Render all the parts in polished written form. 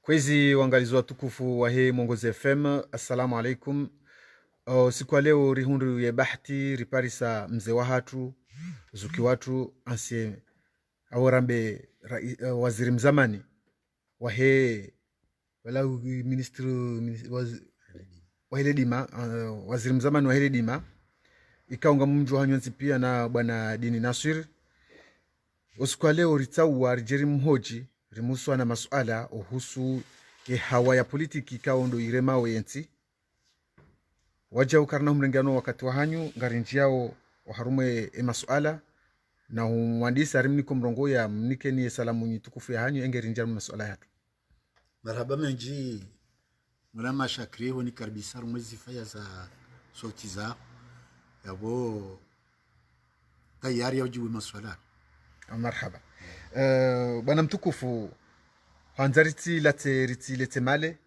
Kwezi wangalizi watukufu wa hii Mwongozi FM, assalamu alaikum. Siku ya leo rihundu ya bahati riparisa mzee wa hatu zuki watu ansie awarambe waziri mzamani wa he wala ministru wa hele dima, waziri mzamani wa hele dima ikaunga mumju hanyonzi pia na bwana Dini Nasir. Siku ya leo ritauwa rijeri mhoji rimuswa na masuala uhusu hawa ya politiki kaundo iremao yensi waja ukarna mrengano wakati wa hanyu ngarinji yao waharume masuala na mwandisi arimniko mrongo ya mnike ni salamu nyitukufu ya hanyu engerinja masuala yatu. Marhaba menji mrama shakri woni karbisar mwezi faya za sauti za yabo tayari ujibu masuala. Marhaba. Bwana mtukufu hanzariti lete male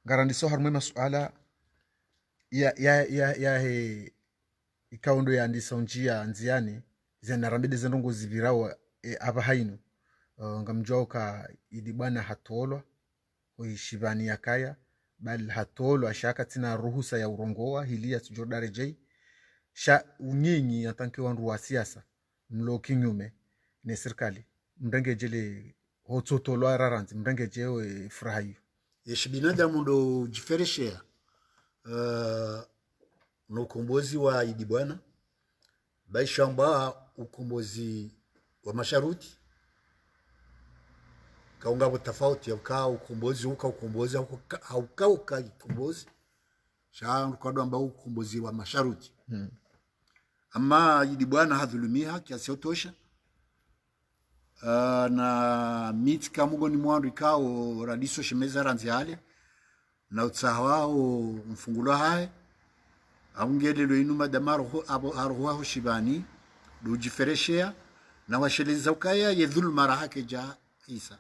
ngarandiso harumwe masuala ya he ikaundo ya andisa njia nziani zenarambide zenongo zivirao aba hainu ngamjua ka idi bwana hatolwa uishibani yakaya bali hatolwa ashaka tina ruhusa ya urongoa hilia tujordare jei sha unyinyi atanke wandu wa siasa mlo kinyume ne serikali mrenge jele hototolwa raranzi mrenge jewe furahi yeshi binadamu ndo jifereshea no ukombozi wa idi bwana baishamba ukombozi wa masharuti kaunga tofauti ya ukombozi ukombozi ukombozi shangu kwa ndo ambao ukombozi wa masharuti ama idi bwana hadhulumia kiasi otosha na miti kamugo ni mwandu ikao radiso shemeza ranziale na utsahawao mfungulo hae aungele lo inuma damaro abo arwaho shibani do jifereshea na washeleza ukaya yedhulma rahake ja isa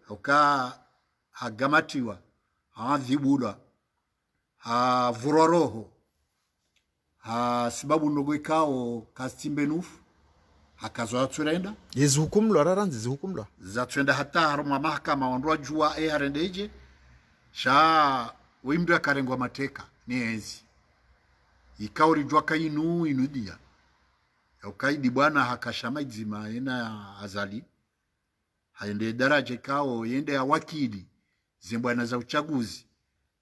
uka hagamatiwa hadhibula ha vuroroho ha sababu ndogo ikao kastimbenufu hakazo turenda yezi hukumlwa raranzi zihukumlwa za twenda hata haruma mahakama wandwa jua harendeje sha wimdu akarengwa mateka ni enzi ikauri jua kainu inudia ya ukaidi bwana hakashama izima ena azali haende daraja ikao yende ya wakili zimbwana za uchaguzi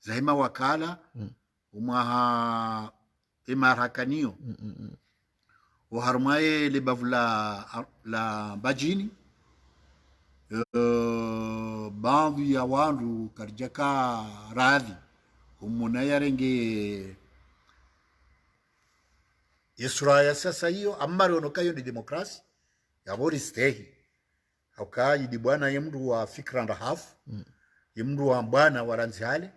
za hema wakala umaha imarakanio uharumaye libavu la bajini baadhi ya wandu karjaka radhi umuna yarenge Yesura sasa hiyo amari onokayo ni demokrasi ya bori stehi haukai di bwana yemdu wa fikra and half yemdu wa bwana waranzihale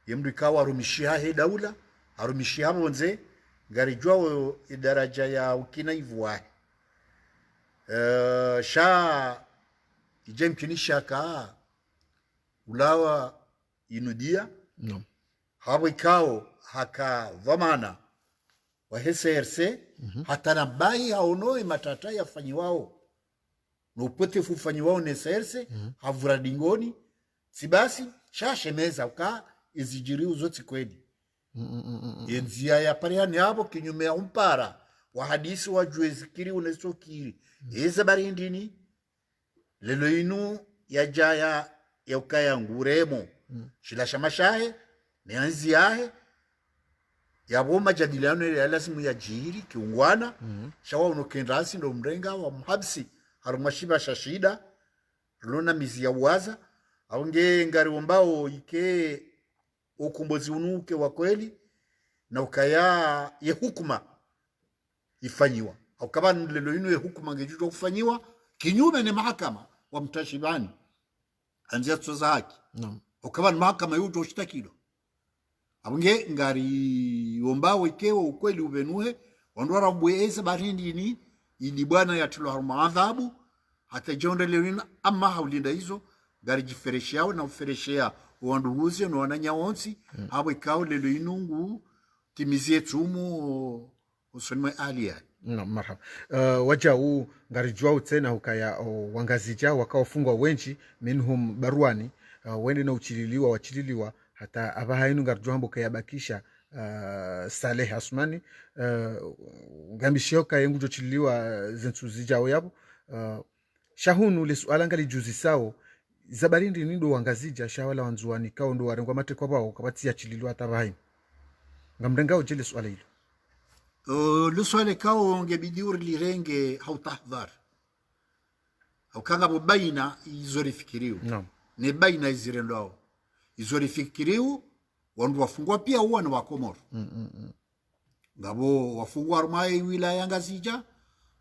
yemdu ikawa rumishia he daula harumishia bonze garijwa idaraja ya ukina ivuwa sha ijemkinisha ka ulawa inudia no hapo ikao haka dhamana wa HCRC hata nabai haonoi matata yafanyiwao no upotefu ufanyiwao ne HCRC havura dingoni sibasi shashemeza uka izijiriu zote kweli yenzia ya pariani hapo kinyume ya umpara wa hadisi wa juezikiri unesokiri eza barindini lelo inu ya jaya ya ukaya nguremo shilasha mashahe neanzi yahe ya boma jadiliano ya lasimu ya jiri kiungwana shawa unokendrasi ndo mrenga wa mhabsi harumashiba shashida lona mizi ya uwaza aunge ngari wombao ike ukumbozi unuke wa kweli na ukaya ye hukuma ifanyiwa au kama lelo inu ye hukuma ngejutwa kufanyiwa kinyume ni mahakama wa mtashibani anzia tsoza haki au kama mahakama yuto shitakido abunge ngari wombao ikewa ukweli ubenuhe wandwara bweze barindi ni ili bwana yatulo haruma adhabu hata jonde lewina ama haulinda hizo ngari jifereshao na ufereshea wanduhuzi no wananya wonsi abo ikao lelo inungu timizie tumu usonwe alia No, marhaba. Waja huu ngarijua tena hukaya wangazija wakaofungwa wenji minhum baruani wende na wachililiwa hata abahainu ngarijua hambo kayabakisha Saleh Asmani ngambishio kayengu jochililiwa zentu zijao yabo shahunu le suala ngali juzi sao zabarindi nindo wangazija shawala wanzuani kao ndo warengwa mate kwa bao kabati ya chililiwa hata abahainu ngamrengao jele suala hilo. Luswale kao ngebidi lirenge hautahdhar au kanga baina izorifikiriu Naam. ne baina izirendo izorifikiriu wandu wafungwa pia huwa na wakomoro ngabo wafungwa armai wilaya ngazija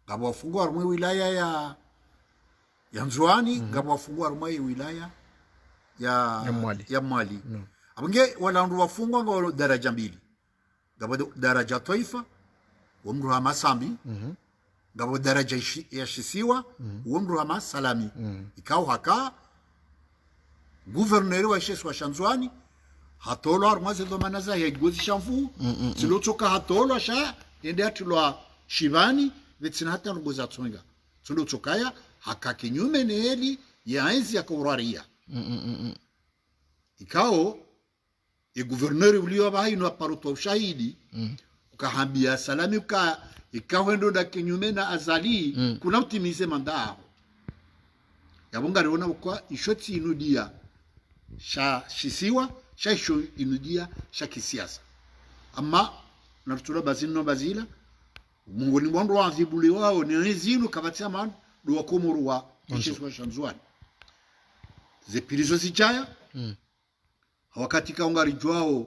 ngabo wafungwa armai wilaya ya Nzwani ngabo wafungwa armai wilaya ya Mwali abange wala wandu wafungwa ngabo daraja mbili ngabo daraja Taifa wamru hama Sambi ngabo daraja ya Shisiwa wamru hama Salami ikao haka guverneri wa Shesiwa Shanzwani hatolo armaze domana za gozi shamfu tsilotoka hatolo sha ende atulwa shivani vetsina hata ngoza tsonga tsondotokaya haka kinyume neli ya enzi ya kauraria ikao e guverneri ulio baino aparuto ushahidi ukahambia Salami ikawendo da kinyume na azali kuna utimize mandao yabonga riona kwa ishoti inudia sha Shisiwa shaisho inudia sha kisiasa ama natula bazino bazila mungu ni mwandu wa zibuli wao ni zinu kabatia man do wakomoro wa Shisiwa Shanzwani zepirizo zichaya wakati kaungari jwao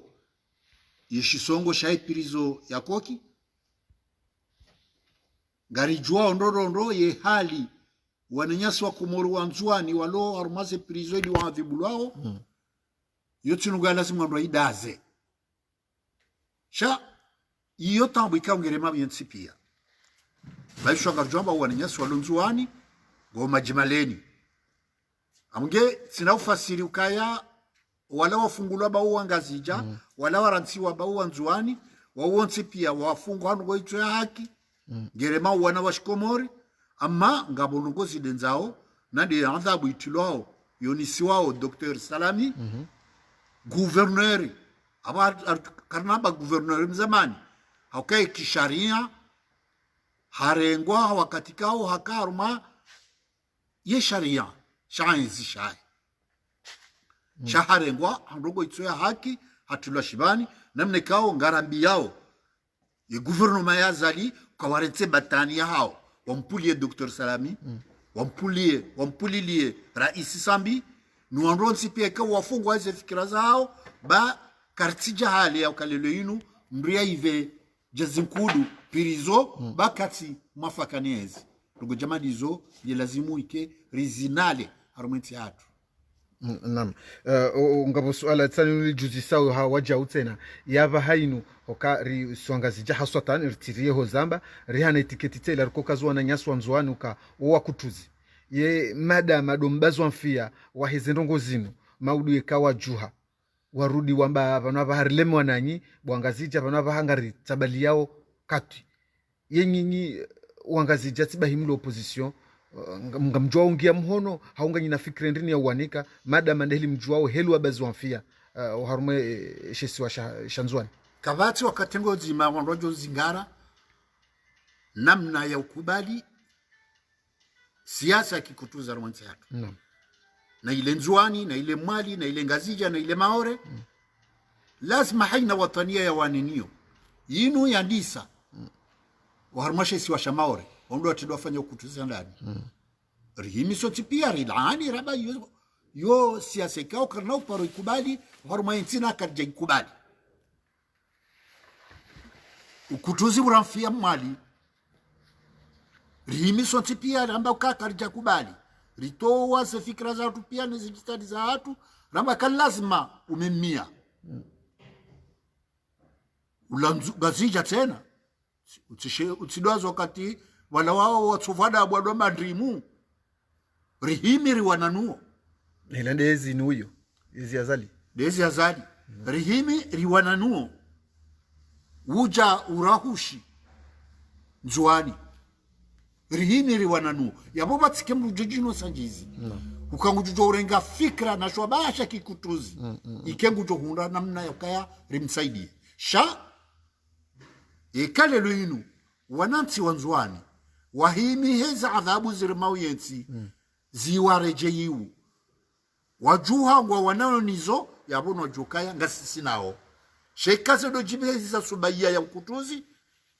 yeshisongo shaipirizo ya koki gari jwao ndorondo ye hali wananyasi wa Komoro wa Nzwani walo arumaze pirizo ili wa zibuli wao yote nuga lazima ndo idaze sha iyo tambo ikaongerema byentsipia baisho ngarjomba wananyasi walonzuani go majimaleni amge sina ufasiri ukaya wala wafungulwa ba uangazija wala warantsiwa ba uanzuani wawonsipia wafungwa ngo ito ya haki gerema wana washikomori ama ngabonongozi denzao nandi adhabu itilwao yonisiwao Dr. Salami guverneri aba karnaba guverneri mzamani haukai kisharia harengwa wakati kao hakaruma ye sharia shaenzi shai shaharengwa handogo itsoya haki hatulwa shibani namne kao ngarambi yao ye guvernoma ya zali kwa waretse batani ya hao wampulie Dr. Salami wampulilie Raisi Sambi nuandronsi pia kwa wafungwa hizo fikira zao ba kartija hali ya ukalelo inu mbria ive jazinkudu pirizo bakati mafakaniezi ndugu jamadizo ye lazimu ike rizinale harumenti hatu. Naam. Ngabo suala tsani juzi sawa hawaja utena yava hainu oka ri swangazija haswatan ritirie ho zamba rihana etiketi tela rikoka zwa na nyaswa Nzwani uka wa kutuzi ye mada madombazwa mfia wa hezendongo zinu maudu ikawa juha warudi wamba bana baharileme wananyi bwangazija bana bahangari tabali yao kati yenyinyi wangazija tibahimlo opposition ngamjua ungia mhono haunga nyina fikire ndini ya uwanika madama ndeli mjuao helu abazwa mfia harume Shesiwa Shanzwani kabati wakatengo zima wandojo zingara namna ya ukubali siasa kikutuza rwanzi hatu na ile Nzwani na ile Mwali na ile Ngazija na ile Maore lazima haina watania ya waninio yinu ya ndisa waharmashe si washa Maore ondo atidwa fanya ukutuza ndani rihimi soti pia rilani raba yo siasa kao karna uparo ikubali haruma intina karja ikubali ukutuzi uramfia Mwali rihimi soti pia ramba ukakarja kubali ritoa se fikra za watu pia nizijitadi za watu ramba kalazima umemia ulanzija tena utsidwazo wakati wala wao watsuvada abwadwa madrimu rihimi riwananuo ila ndezi nuyo dezi azali rihimi riwananuo uja urahushi nzuani rihini riwananu yabo batsike mrujojino sanjizi ukangujo urenga fikra na shwabasha kikutuzi ikengujo hunda namna yakaya rimsaidie sha ikale luinu wananti wanzuani wahimi heza adhabu zirmau yensi ziwarejeyiu wajuha ngwa wanano nizo yabono jukaya ngasisi nao shekaze do jibezi za subaiya ya ukutuzi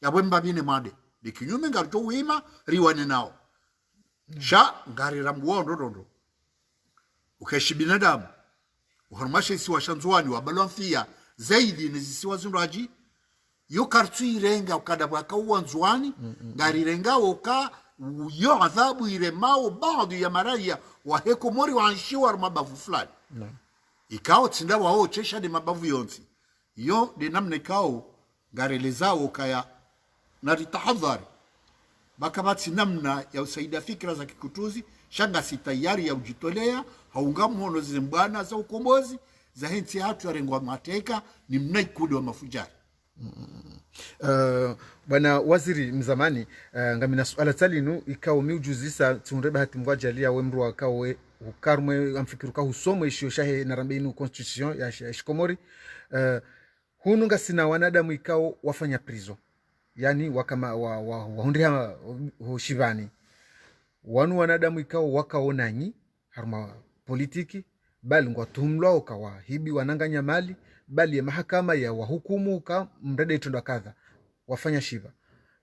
yabwe mbabine made dikinyume ngarito wima riwane nao sha ngari rambuondo dondo ukeshi binadamu uharmashe isi washanzuani wabalonfia zaidi nizisiwa zunraji yo kartu irenga ukadabwa uwanzuani ngari renga uka yo adhabu iremao baadhi ya maraya waheko mori wanshiwa mabavu fulani ikao tsinda wao chesha de mabavu yonsi yo de namne kao garelezao kaya na ritahadhari baka bati namna ya usaida fikra za kikutuzi shanga si tayari ya ujitolea haungamu hono zimbwana za ukombozi za henti hatu ya rengwa mateka ni mnaikudu wa mafujari. Bwana waziri mzamani ngamina suala talinu ikao miujuzisa tunreba hati mwajalia wemru wakawe ukarmwe amfikiru ka husomo ishio shahe narambinu constitution ya shikomori hunu nga sina wanadamu ikao wafanya prizo yani wakama wahundria hoshivani wanu wanadamu ikao wakaonanyi harma politiki bali ngwa tumlwa ukawa hibi wananganya mali bali ya mahakama ya wahukumu uka mrede itunda kadha wafanya shiva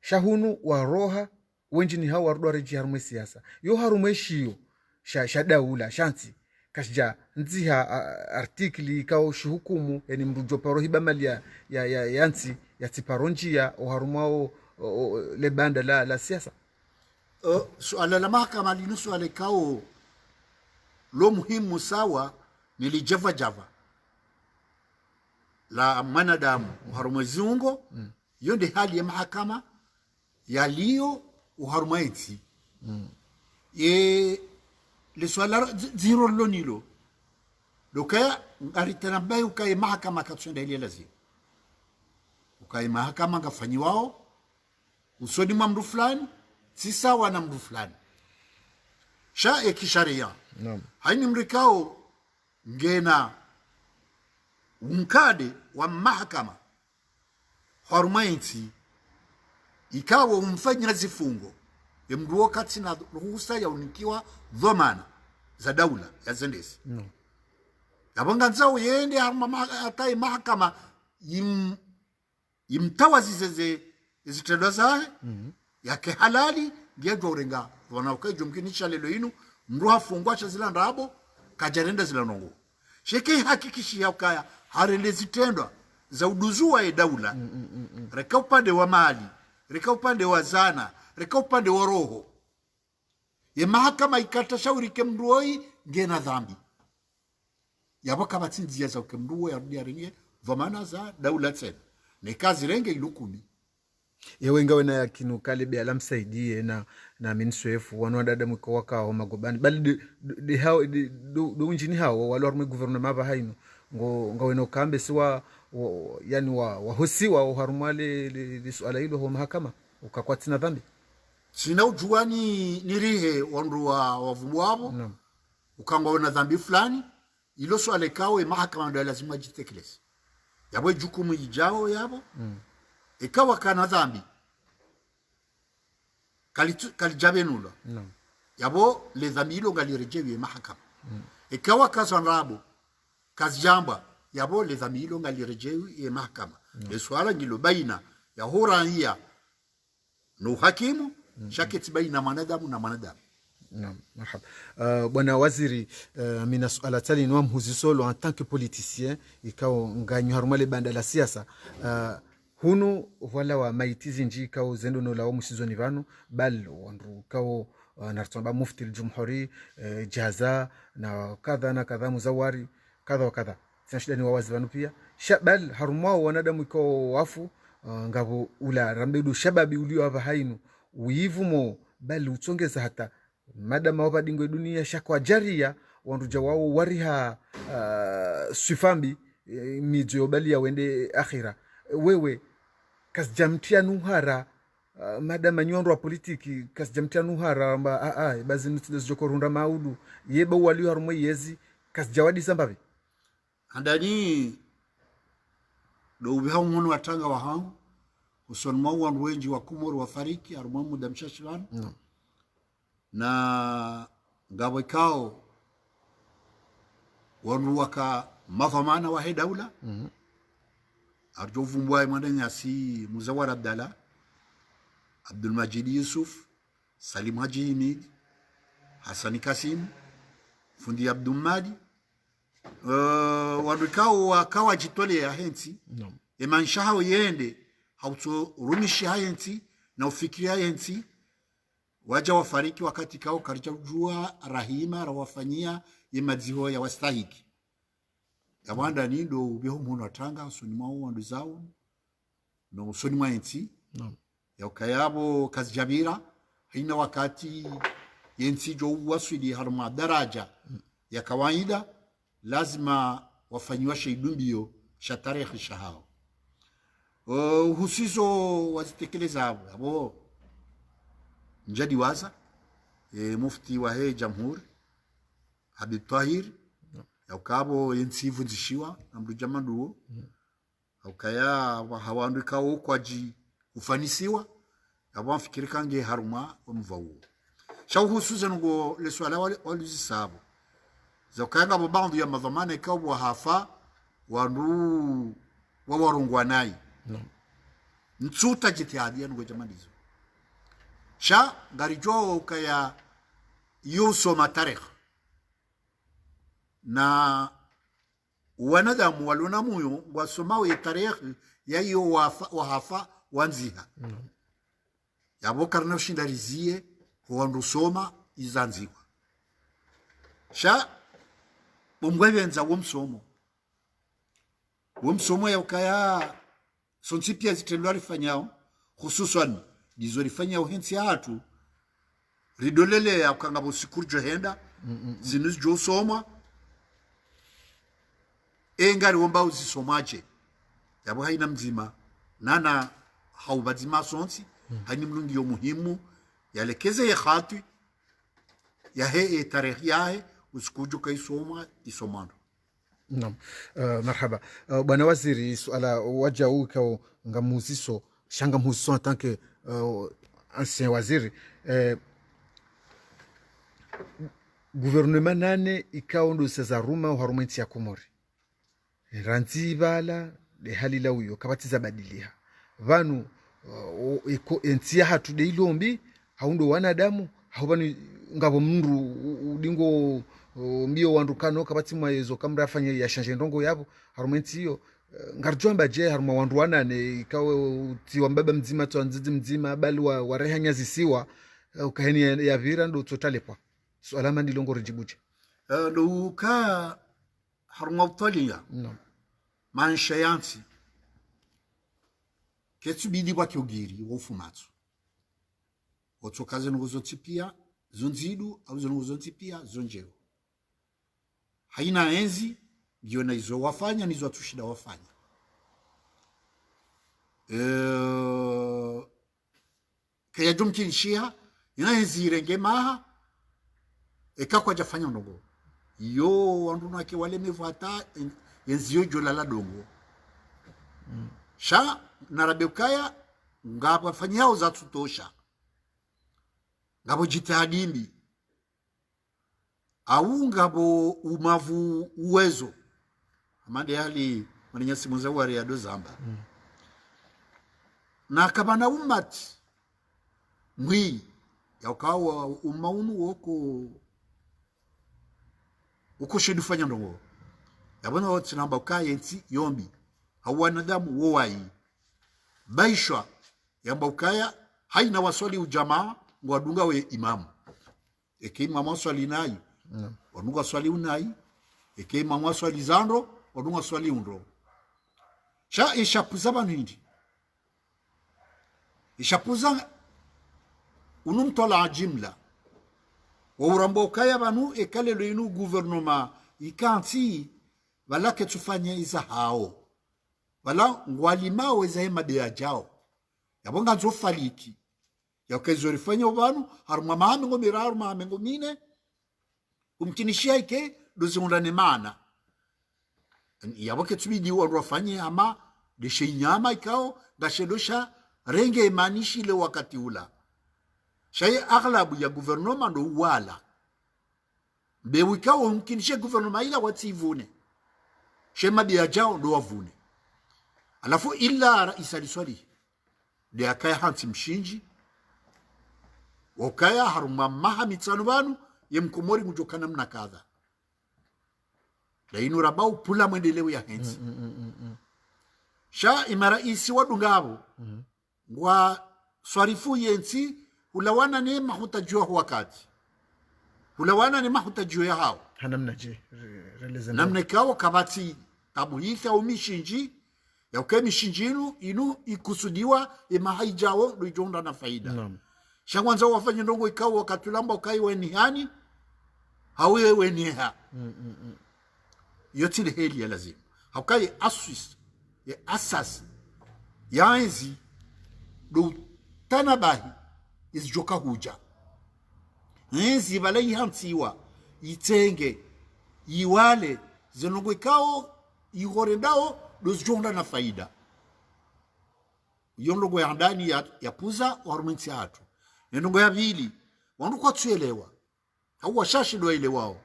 shahunu waroha wenjini hao warudwa reji harumwe siasa yo harumwe shio shadaula shanti kashja nziha artikli kao shuhukumu yani mrujo paro hiba mali ya yanti ya tiparonji ya oharumao le banda la siasa. Suala la mahakama linusu alikao lo muhimu sawa nilijava java la manadamu uharumwezi ungo yonde hali ya mahakama yaliyo uharumwezi le suala ziro lonilo lokaya ngaritanabai ukaye mahakama katsonda ile lazima ukaye mahakama ngafanyi wao usoni mwa mru fulani si sawa na mru fulani sha ya kisharia haini mrikao ngena unkade wa mahakama harumainti ikawa umfanya zifungo mdu wakati na ruhusa ya unikiwa dhamana za daula ya zendesi yabanga nzao yende atai mahakama imtawazi zitendo zae yake halali ngejwa urenga wanaukajo mkinisha lelo inu mru hafungwa cha zila ndabo kajarenda zila nongo sheke hakikishi ya ukaya harende zitendwa za uduzua ya daula reka upande wa mali reka upande wa zana reka upande wa roho ye mahakama ikata shauri kemruoi ngena dhambi yabo kama tinzia za kemruoi ya ringe dhamana za daula tena ni kazi renge ilukumi yewe ngawe na yakinu kalibi alamsaidie na minswefu wanu wadada mwiko waka wa magobani bali do unjini hao walo harume guvernema hapa hainu ngawe na ukambe siwa yani wahosiwa uharumale li suala hilo wa mahakama ukakuwa tina dhambi sina ujuani nirihe wandu wa wavumu wabo ukangwa wana dhambi fulani ilo suala kawe mahakama ndo lazima jitekeleze yabo jukumu ijao yabo ikawa kana dhambi kalijabenula yabo le dhambi ilo ngalirejewe mahakama ikawa kasanrabo kazijamba yabo le dhambi ilo ngalirejewe mahakama le swala ngilo baina ya hurania no hakimu shaketi baina manadamu na manadamu. Naam, marhaba. Bwana waziri mina suala tali nwa mhuzisolo en tant que politicien ikao nganyu harumale banda la siasa hunu wala wa maitizi nji kao zendo no lao musizoni vanu bal wandu kao nartsamba mufti al-jumhuri jaza na kadha muzawari kadha wa kadha sinashida ni wawazi vanu pia shabal harumao wanadamu ikao wafu ngabo ula rambedu shababi ulio hapa hainu uivumo bali utsongeza hata madama wabadingo dunia shakwa jaria wanduja wao wariha swifambi midzo bali ya wende akhira wewe kasjamtia nuhara madama nyondo wa politiki kasijamtia nuhara amba bazi nisijokorunda maudu yeba waliyo harumo yezi kasijawadi sambavi andani do ubiha umuntu watanga wahangu uson mwa wenji wa Komoro wafariki harumo muda mshashirana na ngabo kao wanu waka madhamana wa daula arjovumbwa mwananya si Muzawar Abdallah Abdul Majid Yusuf Salim Haji Hamid Hassan Kasim Fundi Abdul Madi wadukao wakawa jitole ya henti emanshaho yende hauto rumishi henti na ufikiria henti waja wafariki wakati kao karjua rahima rawafanyia imadziho ya wastahiki yabanda nindo ubeho umuntu atanga usoni mwa wandu zao no usoni mwa henti ya ukayabo kazijabira haina wakati yensi jo wasili harma daraja ya kawaida lazima wafanyiwa shaidumbio sha tarehe shahao husizo wazitekeleza abo njadi waza mufti wa he jamhuri Habib Tahir ya ukabo yensi vunzishiwa na mdujamanduo ukaya hawandu kao kwaji ufanisiwa yabo mfikiri kange haruma omvawo shauhusuza ngo le swala walizisabu zokanga bobandu ya madhamana kao hafa wandu wawarungwa nai nsuta jitihadi ngo jamanizo sha ngarijo ukaya yuso matarikh na wanadamu walona muyo wasomao ya tarikh yayo wahafa wanziha yabo karna shindarizie wandu soma izanziwa sha bomgwebenza womsomo ya ukaya sonsipia zitendo alifanyao hususan dizolifanyao hensi hatu ridolele ya ukangabo sikurjo henda zinuz jo soma engari womba uzisomaje yabo haina mzima nana haubazima sonsi hani mlungi yo muhimu yalekeze ya khatu ya he tarikh yae usikuju kaisoma isomano. Naam. Marhaba. Bwana waziri, suala waja uka ngamuziso shanga muziso en tant que ancien waziri gouvernement nane ikaondo sezaruma uharumenti ya Komori ranzibala de halila uyo kabatiza badiliha vanu entia hatu de ilombi haundo wanadamu haubani ngabo mndu udingo mbio wandukano kabati mwaezo kamra afanya ya shanje ndongo yabo harumenti hiyo ngarjomba je haruma wandu wanane ikawe tiwa mbaba mzima to nzizi mzima bali warehanya zisiwa ukaheni ya vira ndo totalepwa swala mandi longo rijibuje ndo ka haruma utalia no mansha yansi ketu bidi kwa kiogiri wofumatsu otsokaze ngozotipia zonzidu au zonzotipia zonjeo haina enzi ndio na hizo wafanya nizo tushida wafanya kaya jumkin shia ina enzi renge maha ekakwa jafanya ndogo yo wandu nake wale mevata enzi yo jolala dongo sha narabekaya ngabo fanyao za tutosha ngabo jitahadimbi au ngabo umavu uwezo amande hali mwenyezi Muzawar ya dozamba na kabana umati mwi ya ukawa umaunu woko shedu fanya ndongo yabona wotsi namba ukaye nti yombi hawanadamu wowai baishwa yamba ukaya haina waswali ujamaa ngwadunga we imamu ekima mwaswali nayi wanunga swali unai ekima mwaswali zando wanunga swali undro sha ishapuza banindi ishapuza unumtola jimla wa urambo ukaya banu ekale lo inu gouvernement ikanti wala ketufanya iza hao wala ngwalima weza hema de ajao yabonga nzofaliki ya ukaizorifanya ubanu haruma mahamengo miraru mahamengo mine umkinishia ike doziundane mana yaboke tubidi wafanye ama deshe nyama ikao gashedosha renge imanishi ile wakati ula shaye aghlabu ya gouvernement ndo wala bewikao umkinishe gouvernement ila wativune shema biajao ndo wavune alafu illa raisa liswali de akaya hansi mshinji wakaya haruma maha mitsanu banu yemkomori kujokana mna kadha lainu rabau pula mwendelewe ya hensi sha imaraisi wadungabo wa swarifu yensi hulawana ni mahutajua wakati hulawana ni mahutajua ya hao hanamna je namna kao kabati tabu hii au mishinji ya ukemi shinjinu inu ikusudiwa imahaijawo lujonda na faida shangwanza wafanye ndongo ikao wakatulamba ukai wenihani hawe weniha yote ile heli ya lazima haukai aswis ya asas ya enzi do tanabahi izjoka huja enzi balai hantiwa itenge iwale zenongo ikao ihorendao dozijonda na faida yondogo ya ndani ya puza warumenti hatu nendongo ya pili wandu kwa tuelewa au washashi ndo ile wao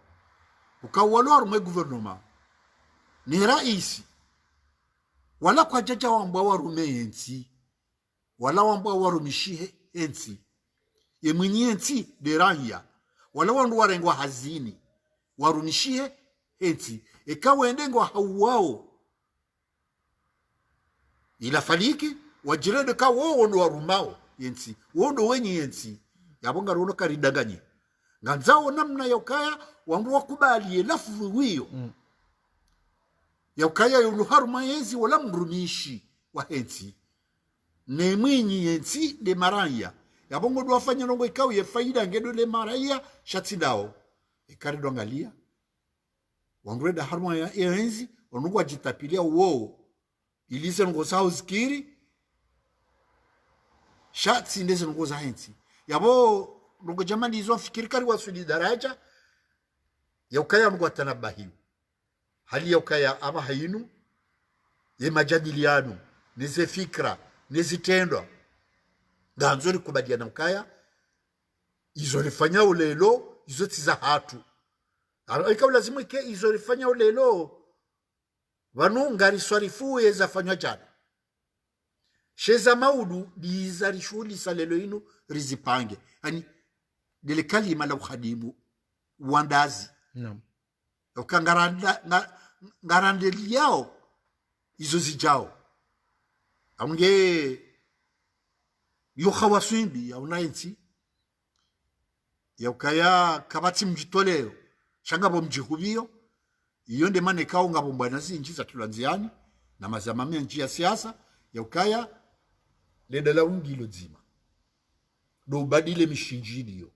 ukawalo arume gouvernement ni raisi wala kwa jaja wambwa warume enzi wala wambwa warumishihe enzi ye mwenye enzi deranya wala wandu warengwa hazini warumishihe enzi ekawendengwa hauwao ila faliki wajirede ka wondo warumao yensi wondo wenye yensi yabonga rono karidaganye nganzao namna yokaya wangu wakubali lafu wiyo yokaya yunu haruma yensi wala mrumishi wa yensi ne mwinyi yensi de maraya yabongo do afanya nongo ikaw ye faida ngedo le maraya shatidao ikarido ngalia wangu reda haruma ya yensi wangu wajitapilia uo ilise ngo sao zikiri shatsi ndeze ngo za hensi yabo ngo jamani hizo fikiri kari wasuli daraja yaukaya ngo atanabahi hali yaukaya ama hainu ye majadiliano nize fikra nizitendwa nganzori kubadiana mkaya izo lifanya ulelo izo tiza hatu ikaw lazima ike izo lifanya ulelo wanu ngari swarifu yeza fanywa jana sheza maudu bizari shuli salelo inu rizipange yani dele kalima la khadimu wandazi ukangaranda ngarandeli yao izo zijao amunge yo khawaswimbi ya unainti ya ukaya kabati mjitoleo shangabo mjihubio iyo nde mane kao ngabo mbwana zinji za tulanziani na mazamamia njia siasa ya ukaya leda la ungilo zima do badile mishinjili yo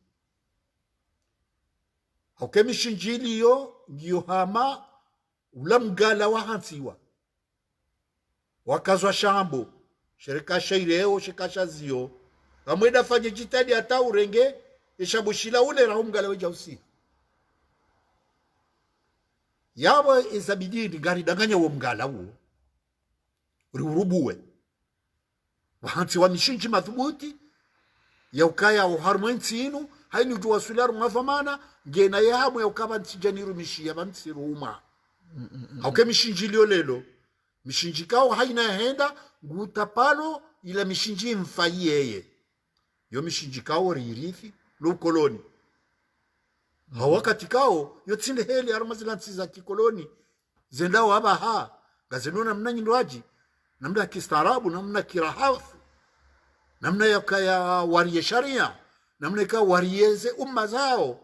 hauke mishinjili yo ngiyo hama ulamgala wa hansiwa wakazwa shambo shirika shaireo shikasha zio amweda fanye jitadi hata urenge ishabushila ule raumgala weja usi yabo izabidini gari danganya wo mgala wo urubuwe wahansi wa mishinji madhubuti ya ukaya uharmwensi inu haini ujuwa sularu mafamana ngena ya hamu ya ukaba ntijaniru mishi ya bansiru uma hauke mishinji liyo lelo mishinji kao haina ya henda ngutapalo ila mishinji mfayi yeye yo mishinji kao riirithi no koloni hawakati kao yotsinde heli arumazilansi za kikoloni zendao haba haa gazenona mna nyindoaji namna kistaarabu namna kirahafu namna yakaya wariye sharia namna yaka wariyeze umma zao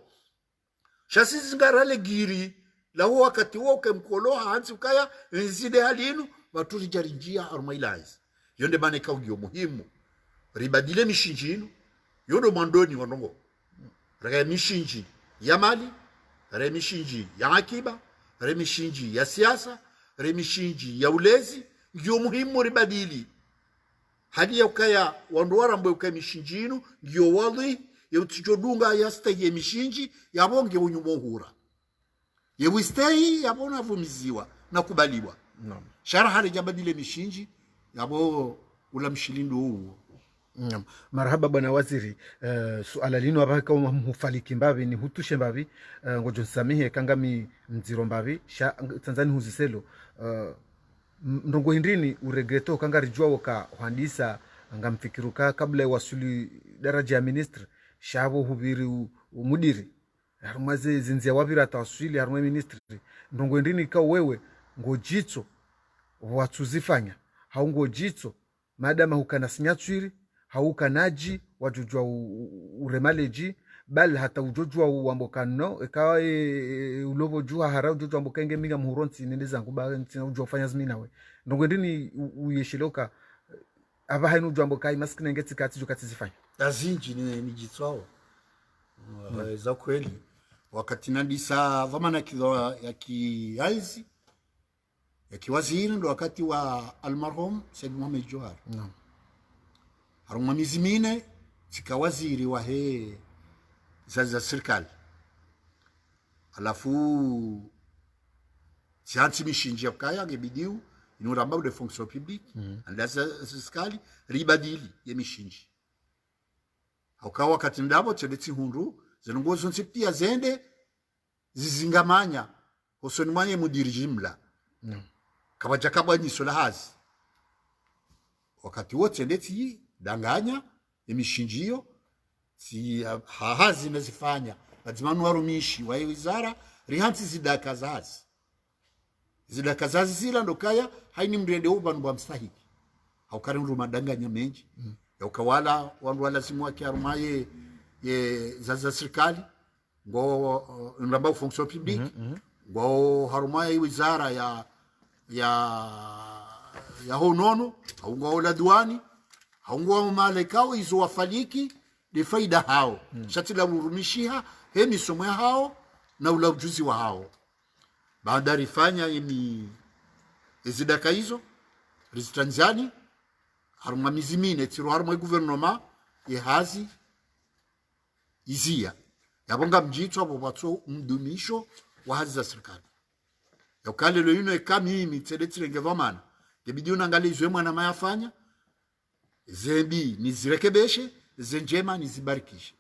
shasizi ngarale giri laho wakati woke mkoloha hansi ukaya nzide halinu waturi jarinjia armailaiz yonde bane kaugio muhimu ribadile mishinjinu yodo mandoni wanongo rega mishinji ya mali remishinji ya akiba remishinji ya siasa remishinji ya ulezi ndio muhimu ribadili hadi ya ukaya wanduara mbo ukaya mishinjinu ngiyo wadhi ya utijodunga ya stegi mishinji ya bonge unyumo hura ya wistei ya bona vumiziwa na kubaliwa shara hali jabadile mishinji ya bo ula mshilindu huu. Marhaba bwana waziri, suala lino abaka mufaliki mbavi ni hutushe mbavi ngojo nsamihe kangami mziro mbavi sha Tanzania huziselo ndongo hindrini uregreto kangari jua waka handisa ngamfikiruka kabla wasuli daraja ya ministri shabo hubiri umudiri harumaze zinzia wabira tawasuli harumwe ministri ndongo hindrini ka wewe ngojitso watuzifanya haungo jitso madama hukana sinyatswiri haukanaji wajujwa uremaleji bal hata ujojwa uambokano ekawa ulovo jua hara ujojwa ambokenge minga muhuronti nende zangu ba ntina ujwa ufanya zimina we ndongo ndini uyeshiloka aba hainu ujwa ambokai maskine ngeti kati jo kati zifanya tazinji ni jitwao za kweli wakati nandisa vamana kidoa ya kiaizi ya kiwaziri ndo wakati wa almarhum Said Mohamed Johar haruma mizimine tika waziri wa he za serikali alafu sianti mishinji ya kaya ngebidiu inuramba de fonction publique andaza serikali ribadili ya mishinji haukawa wakati ndabo tedeti hundu zinongozo nsipia zende zizingamanya hosoni manye mudiri jimla kabajakabwa nisola hazi wakati wote ndeti danganya emishinjio si hahazi nazifanya lazima warumishi wa wizara rihanti zidakazazi zila ndokaya haini mrende uba ndo mstahiki haukari ndo madanganya menji ya ukawala wandu lazimu wake arumaye ye za serikali ngo nramba fonction publique ngo harumaye wizara ya honono au ngo la duani haungwa malekao izo wafaliki de faida hao shati la urumishiha hemi somo hao na ula ujuzi wa hao baada rifanya imi ezidaka hizo ristanzani haruma mizimine tiro haruma gouvernement hazi izia yabonga mjitwa bobatso mdumisho wa hazi za serikali yakale lo yuno ekami mitsedetire ngevamana gebidi unangalizwe mwana mayafanya zembi nizirekebeshe zenjema nizibarikishe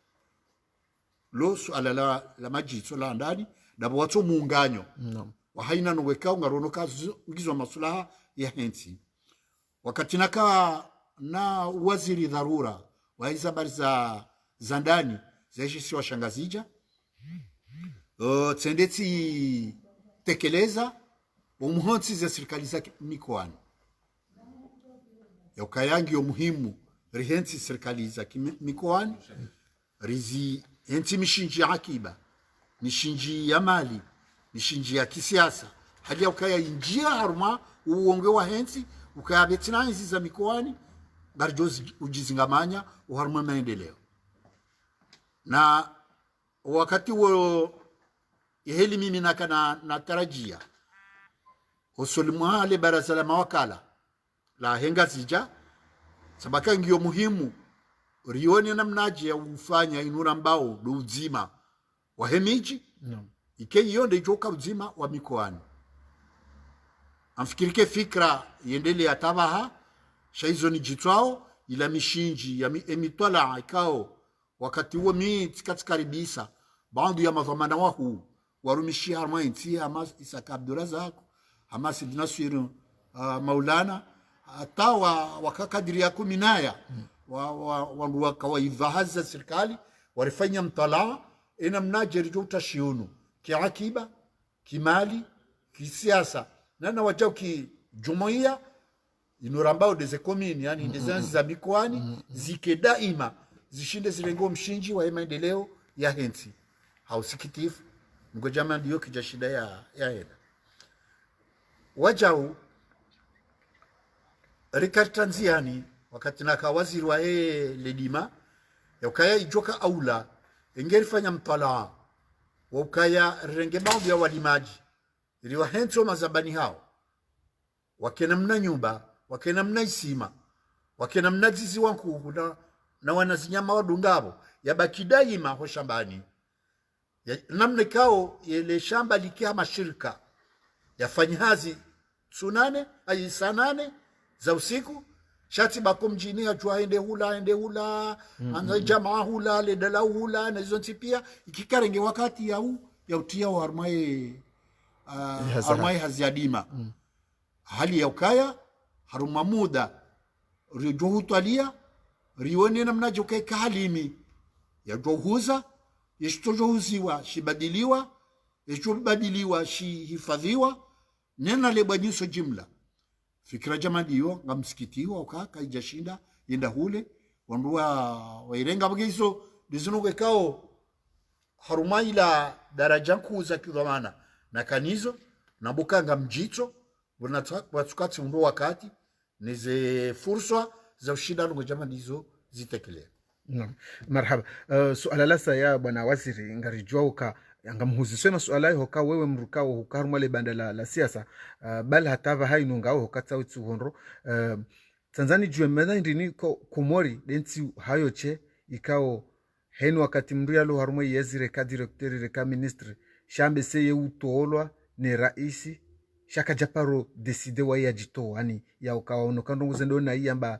lo suala la majitso la ndani dabo watso muunganyo wa haina no wekao ngarono kazi ngizwa masulaha ya hensi wakati naka na waziri dharura wa hizo habari za ndani zaishi si washangazija tendeti tekeleza umuhonsi za serikali za mikoani ya ukayangi yo muhimu rihensi serikali za mikoani rizi henti mishinji ya akiba mishinji ya mali mishinji ya kisiasa hadi ya ukaya injia haruma uonge wa hensi ukaya betina hizi za mikoani garjozi ujizingamanya uharuma maendeleo na wakati wo iheli mimi na tarajia usulimuhale baraza la mawakala la henga zija sabaka ngiyo muhimu rioni namnaji ya ufanya inura mbao do uzima wa hemiji ike yonde joka uzima wa mikoani amfikirike fikra yendele ya tabaha shaizo ni jitwao ila mishinji ya emitwala ikao wakati huo tikatsikaribisa bandu ya madhamana wahu warumishi harma inti Hamas Isaka Abdurazak Hamas Ibn Nasir Maulana atawa wakakadiri ya kuminaya wandu wakawaivahaza serikali warifanya mtalaa ina mnajeri jota shiunu kiakiba kimali kisiasa nana wajao ki jumuiya inurambao deze komini yani ndezanzi za mikoani zike daima zishinde zilengo mshinji wa maendeleo ya hensi hausikitifu ngojama ndiyo kija shida ya hela wajao Rikard Tanziani wakati naka waziri wa ledima ya ukaya ijoka aula engerifanya mtalaa wa ukaya rengebao ya walimaji ili wahenso mazabani hao wakena mna nyumba wakena mna isima wakena mnazizi wanku na wanazinyama wadungabo yabaki daima ho shambani namna kao ile shamba likia mashirika yafanya hazi sunane ai sanane za usiku shati bako mjini ajua ende hula anza jamaa hula le dala hula na hizo pia ikikarenge wakati ya utia wa armai haziadima hali ya ukaya haruma muda rijohutalia rione namna joke kalimi ya johuza yeshtojohuziwa shibadiliwa yeshobadiliwa shihifadhiwa nena lebanyuso jimla fikira jamadiyo ngamsikitiwa ukaka ijashinda yenda hule wandua wairenga bagizo dizunuke kao haruma ila daraja kuza kidhamana na kanizo na bukanga mjito watukati undo wakati nize fursa za ushindano kwa jamadizo zitekele. Marhaba. Suala lasa ya bwana waziri ngarijua uka angamhuzisema suala hiyo ka wewe mrukao hukaruma le banda la siasa bal hatava hainu ngao hokata utsu honro Tanzania jue mena ndini ko kumori denti hayoche ikao henu wakati mria lo haruma yezire ka directeur reka ministre shambe seye utolwa ne raisi shaka japaro decide wa ya jito ani ya ukaono kandongo zendo na iyamba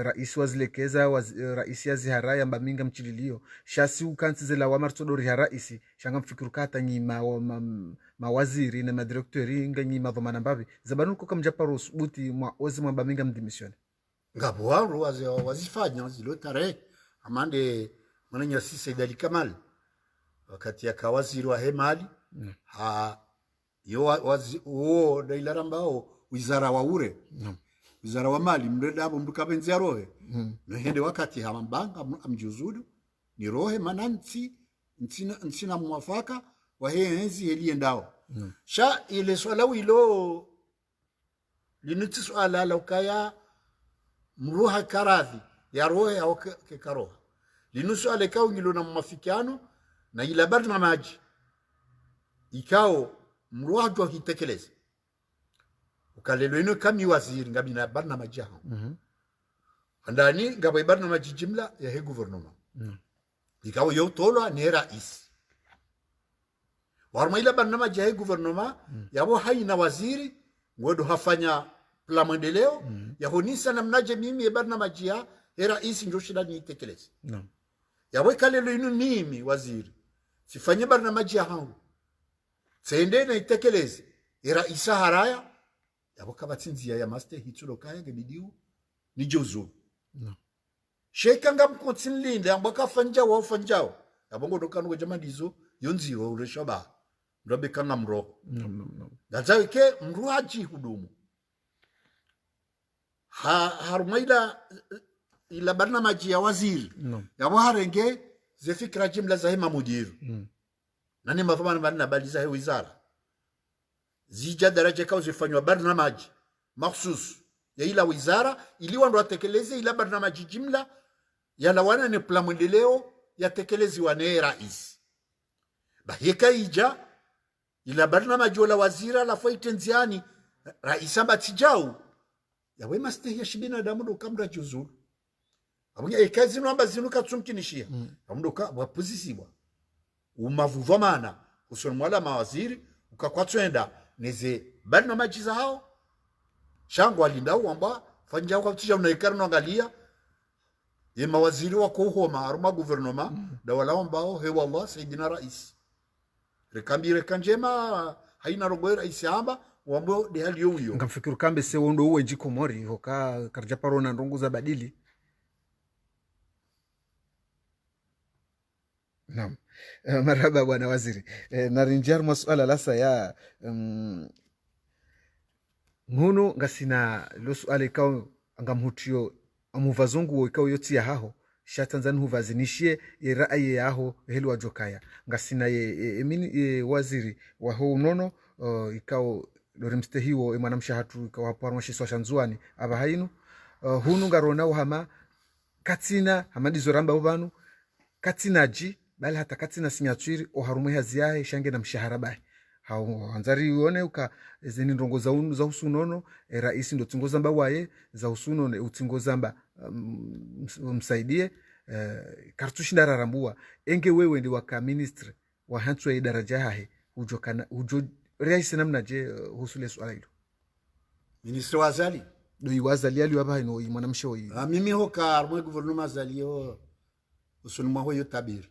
rais wazilekeza rais ya zihara yamba minga mchililio shasi ukansizela wa martodori ya raisi shanga mfikiru kata nyima mawaziri na madirektori nga nyima dhomana mbavi zabanu kwa mjaparo subuti mwa ozi mwamba minga mdimisione ngabu waru wazifanya zilo tare amande mwananya sisi Idali Kamal wakati ya kawaziri wa hemali yo dailara mbao wizara wa ure wizara wa mali mreda hapo mdukabenzi ya rohe hende wakati hamambanga amjuzudu ni rohe mananti ntina mwafaka wa henzi heliendao sha ile swala wilo linuti swala la ukaya mruha karadhi ya rohe au kekaroha linusu alekao ngilo na mafikiano na ila barnamaji ikao mruha jwa hitekeleza ukalelo ino kami waziri ngabina barnamaji hao andani ngabo barnamaji jimla ya he gouvernement ikao yo tolo ne rais warma ila barnamaji ya he gouvernement yabo haina waziri ngodo hafanya la maendeleo ya honisa namnaje mimi barnamaji ya he rais ndio shida ni itekeleza yawe kalelo ino mimi waziri sifanye barnamaji ya hao sende na itekeleze era isa haraya yabo kabatsinzia ya master hitsulo kaya ngebidiu ni jozo sheka ngam kotsinlinde ambaka fanja wa fanjao yabo ngodokano kwa jamadizo yonziwa ureshoba ndobe kanga mro dazawe ke mruaji hudumu harumaila ila barnamaji ya waziri yabo harenge ze fikra jimla za hema mudiru nani mafamana barna bali za wizara zija daraja kao zifanywa barnamaji mahsus ya ila wizara ili wando watekeleze ila barnamaji jimla ya lawana ni plan mwendeleo ya tekelezi wa ne rais bahika ija ila barnamaji wala wazira la faitenziani raisamba tijau ya wema stehi ya shibina damudo kamra juzuru abunya ekazi nwamba zinuka tsumkinishia amundoka wapuzisiwa umavuvamana usonmwala mawaziri ukakwatwenda neze barnamaji za hao shangu alindau wamba fanja kwa tija unaikara angalia ye mawaziri wako homa aruma gouvernement da wala wambao he wallah sayidina rais rekambire kanjema haina rogo rais hamba wambo de hali yoyo ngamfikiru kambe se wondo uwe jiko mori hoka karjaparo na ndongo za badili. Naam. Marhaba bwana waziri. Narinjar masuala lasa ya ngono ngasina lo suala ikao angamhutio amuvazongu ikao yoti ya haho sha Tanzania huvazinishie rai yaho helu wajokaya ngasina ye waziri wa ho unono ikao lorimste hiwo emana mshahatu ikao hapo shiswa shanzuani aba hainu hunu ngarona hama katina hamadizo ramba ubanu katina ji bali hata katina signature o harume haziahe shange na mshahara bai hanzari uone uka zeni ndongo za usunono raisi ndo tingoza mba waye za usunono utingoza mba msaidie kartushinda rarambua enge wewe ndi waka ministre wa hantu ya daraja hahe ujo raisi namna je husule swala hilo ministre wa Azali do iwazali ali waba ino mwanamshe oyi mimi hoka armwe gouvernement Azali yo usuni mwa hoyo tabiri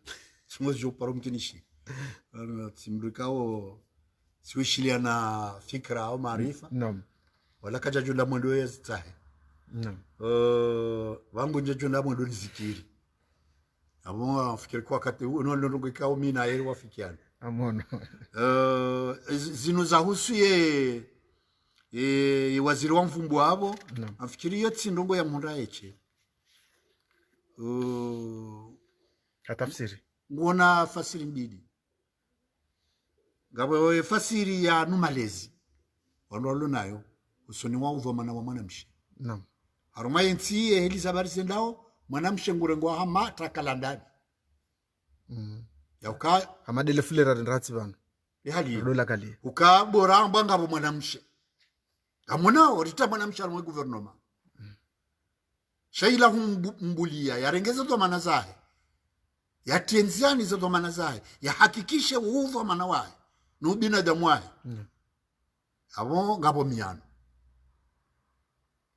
simo jo parom kinishi timbrikao siwishilia na fikra au maarifa naam wala kaja junda mwendo yestahe naam wangu nje junda mwendo nizikiri amo afikiri kwa kati uno ndongo ikao mimi na yeye wafikiana amono zino za husu ye waziri wa mfumbu wabo afikiri yo tsindongo ya munda yeche atafsiri ngona fasiri mbili ngabo fasiri ya numalezi wanolo nayo usoni wa uvoma na mwanamshi naam haruma yensi Elizabeth sendao mwanamshi ngurengo hama takalandani yauka hamadele fulera ndratsi bana hali dola kali uka bora mbanga bo mwanamshi amona orita mwanamshi arumwe gouvernement shaila humbulia yarengeza to manazahe ya tenziani za to manazahe ya hakikishe uva manawae no binadamu wae abo ngabo miano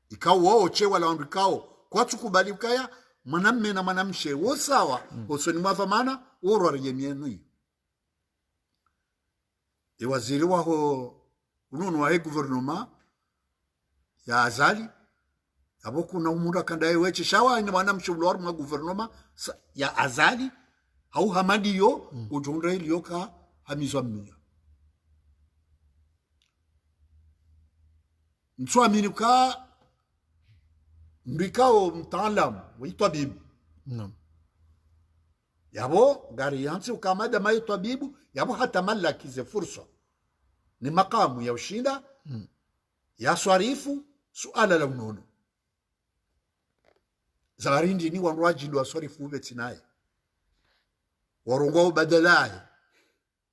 ikao wao che wala ndikao kwa tukubali kaya mwanamme na mwanamshe wo sawa usoni mwafa mana uro ariyemienu waziri waho ununu wa gouvernement ya Azali abo kuna umura kandaye weche shawa ni mwanamshe ulor mwa gouvernement ya Azali au hamadiyo ujundra iliyoka hamizwa mmia mtuamini ka ndikao mtaalam waitwa bibi naam yabo gari yansi ukamada maitwa bibu yabo hata malakize fursa ni makamu ya ushinda ya swarifu suala la unono zagarindi ni wanwaji ndo swarifu ubetinaye warongo badalaye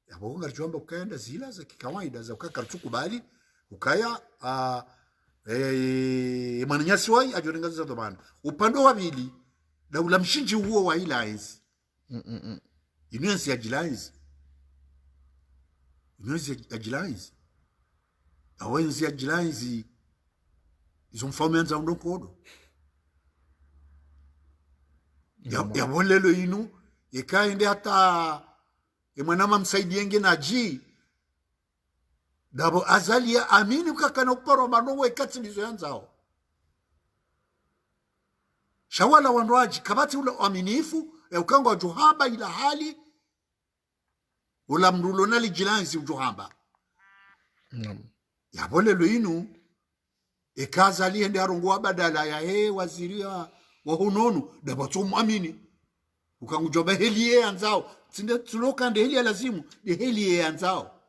yabo ngarjomba ukaenda zila za kikawaida za ukakartukubali ukaya mananyasi wai ajorengaza za domana upande wa pili na ulamshinji huo wa ilaiz inuensi ya jilaiz awenzi ya jilaiz izo mfaumenza undokodo ya bolelo inu ikaende hata mwanama msaidienge na ji dabo Azali ya amini ukakana uparo manowe katsi lizo yanzao shawala wanwaji kabati ule aminifu ya ukango wa juhamba ila hali ula mrulonali jilanzi ujuhamba ya bole lo inu Azali ende arungu badala ya waziri wa hunonu dabo tumu amini ukangu joba helie yanzao tinde tuloka nde helie lazimu de helie yanzao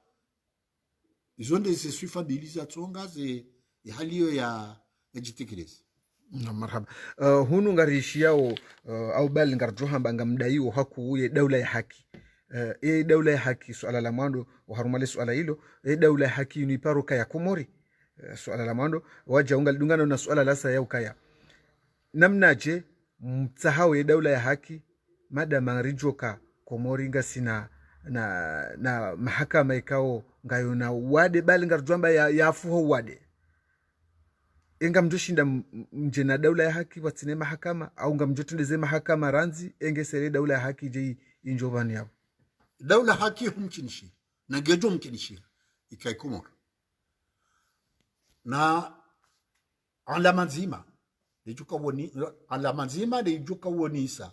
izo nde zisifabiliza tsonga ze haliyo ya jitekeleza marhaba hunu ngarishiao au bali ngarjohamba ngamdaiwo hakuye daula ya haki daula ya haki suala la mwando uharumale suala hilo daula ya haki ni paruka ya Komori suala la mwando waja ungalidungana na suala lasa ya ukaya namnaje mtsahau daula ya haki madama rijoka Komori ngasina na mahakama ikao ngayo na wade bali ngarjwamba ya afuho wade enga mjoshinda mje na daula ya haki watine mahakama au ngamjotendeze mahakama ranzi enge sere daula ya haki je injovani yao daula haki humkinishi na gejo mkinishi ikai Komoro na alama nzima lijuka woni alama nzima lijuka wonisa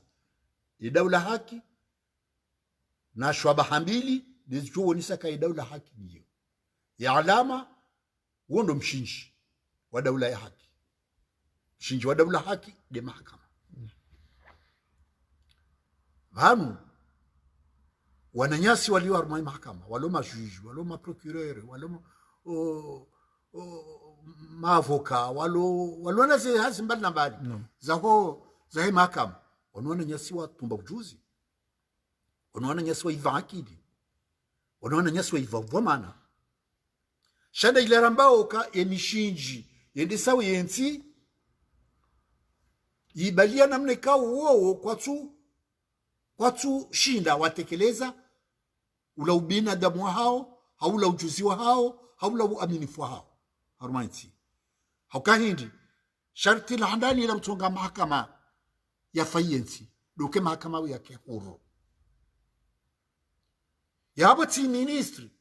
daula haki na shwaba hambili lijuka wonisa kai daula haki niyo ya alama wondo mshinji wa daula ya haki mshinji wa daula haki de mahakama vanu wananyasi walio armai mahakama walo majuji walo maprocureur walo maavoka walo na ze hazi mbali na mbali za mahakama wanaona nyasi wa tumba ujuzi wanaona nyasi wa iva akidi unaona nyasi waivavwa mana shanda ile rambao ka emishinji yende sawa yensi ibalia namne kao uo kwatu shinda watekeleza ula ubinadamu hao haula ujuzi wa hao haula uaminifu hao harumanti haukahindi sharti la handani ila mtonga mahakama ya fayensi duke mahakama ya kehuru ya hapo ti ministri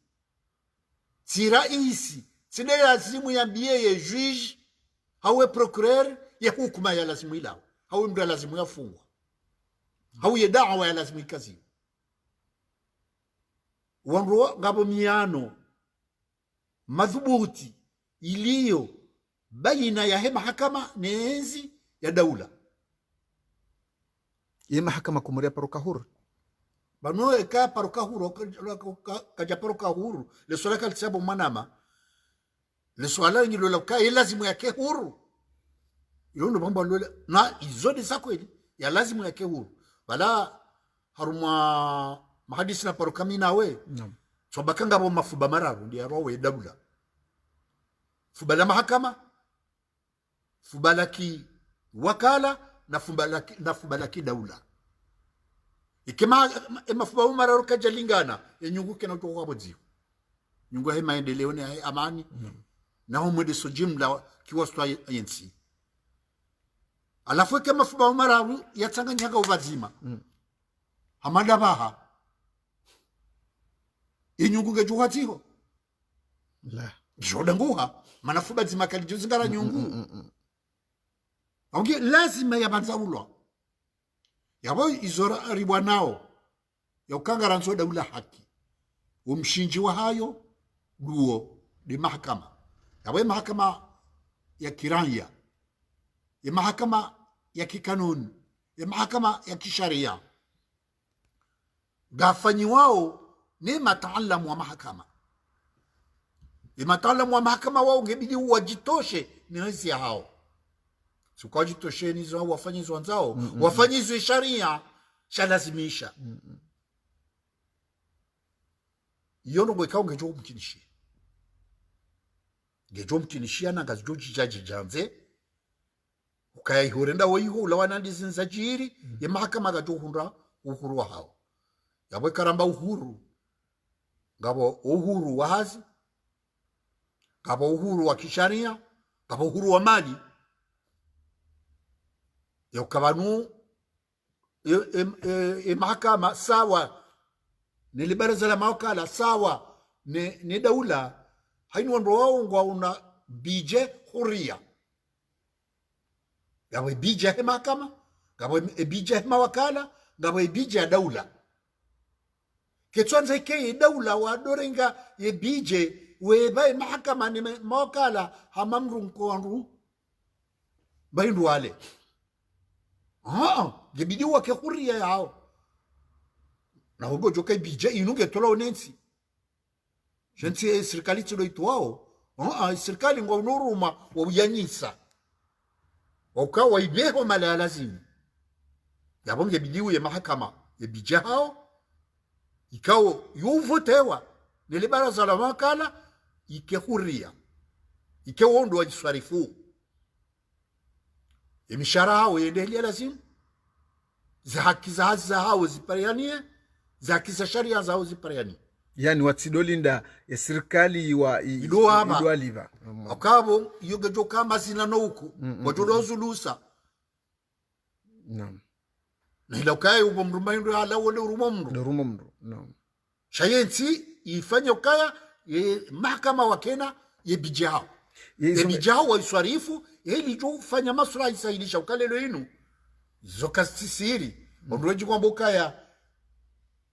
ti raisi ti lazimu ya biye ye juge hawe procureur ya hukuma ya lazimu ilao hawe mda lazimu ya fungwa hawe ye da'wa ya lazimu ikazi wanruwa ngabo miano madhubuti iliyo baina ya mahakama nezi ya daula ye mahakama kumuria paroka huru bano eka paroka huru kaja paroka huru le swala kalisabo manama le swala ngilo la ka lazimu yake huru ilo ndo mambo lole na izodi za kweli ya lazimu yake huru bala haruma mahadisi na paroka minawe so bakanga bo mafuba mararu ndi rowe daula fubala mahakama fubala ki wakala na fubala ki daula ikema mafuba mararu kajalingana enyungu kena to kwa bozi nyungu he maendeleo ni amani na humudi so jumla kiwastwa yensi alafu kema mafuba mararu yatsanganyaka ubazima hamada baha inyungu gejuhatiho la joda nguha manafuba zima kalijuzingara nyungu Onge lazima ya banzaulwa yabo izora ribwa nao ya ukangara nso daula haki umshinji wa hayo duo di mahakama yabo mahakama ya kiraya ya mahakama ya kikanuni ya mahakama ya kisharia gafanyi wao ni mataalamu wa mahakama mataalamu wa mahakama wao ngebidi wajitoshe ni wezi ya hao sukajitosheni zao wafanyizi wanzao wafanyizi sharia shalazimisha yono gwekao ngejo mkinishia na ngazo jaji janze ukaya ihorenda woyiho ulawana ndizinza jiri ya mahakama gajo hunda uhuru wa hao yabwe karamba uhuru ngabo uhuru wa hazi ngabo uhuru wa kisharia ngabo uhuru wa mali ya ukabanu mahakama sawa ni baraza la mawakala sawa ni daula hainu ndo wao ngwa una bije huria gawe bije he mahakama gawe bije he mawakala gawe bije ya daula ketwanza ke daula wa dorenga ye bije we bai mahakama ni mawakala hamamru nkoanru baindu wale gebidi wake huria yao na hugo joka bije inunge tola onensi jensi serikali tilo itwao serikali ngo nuruma wa uyanyisa wakawa ibeho mala lazima yabonge bidiwe mahakama ya bije hao ikao yuvotewa nile baraza la makala ikehuria ikewondo wajiswarifu mishara hao yendelia lazima za haki za hao ziparianie za haki za sharia zao ziparianie yani watidolinda ya serikali wa idoaliva akabo yogejo kama sina nouko watodozulusa naam na ila ukaya ubo mrumaindo ala wole urumomro naam shayensi ifanye ukaya mahakama wakena ye bijao ye bijao wa iswarifu heli jo fanya masura isailisha ukalelo inu zokastisiri ondweji kwamba ukaya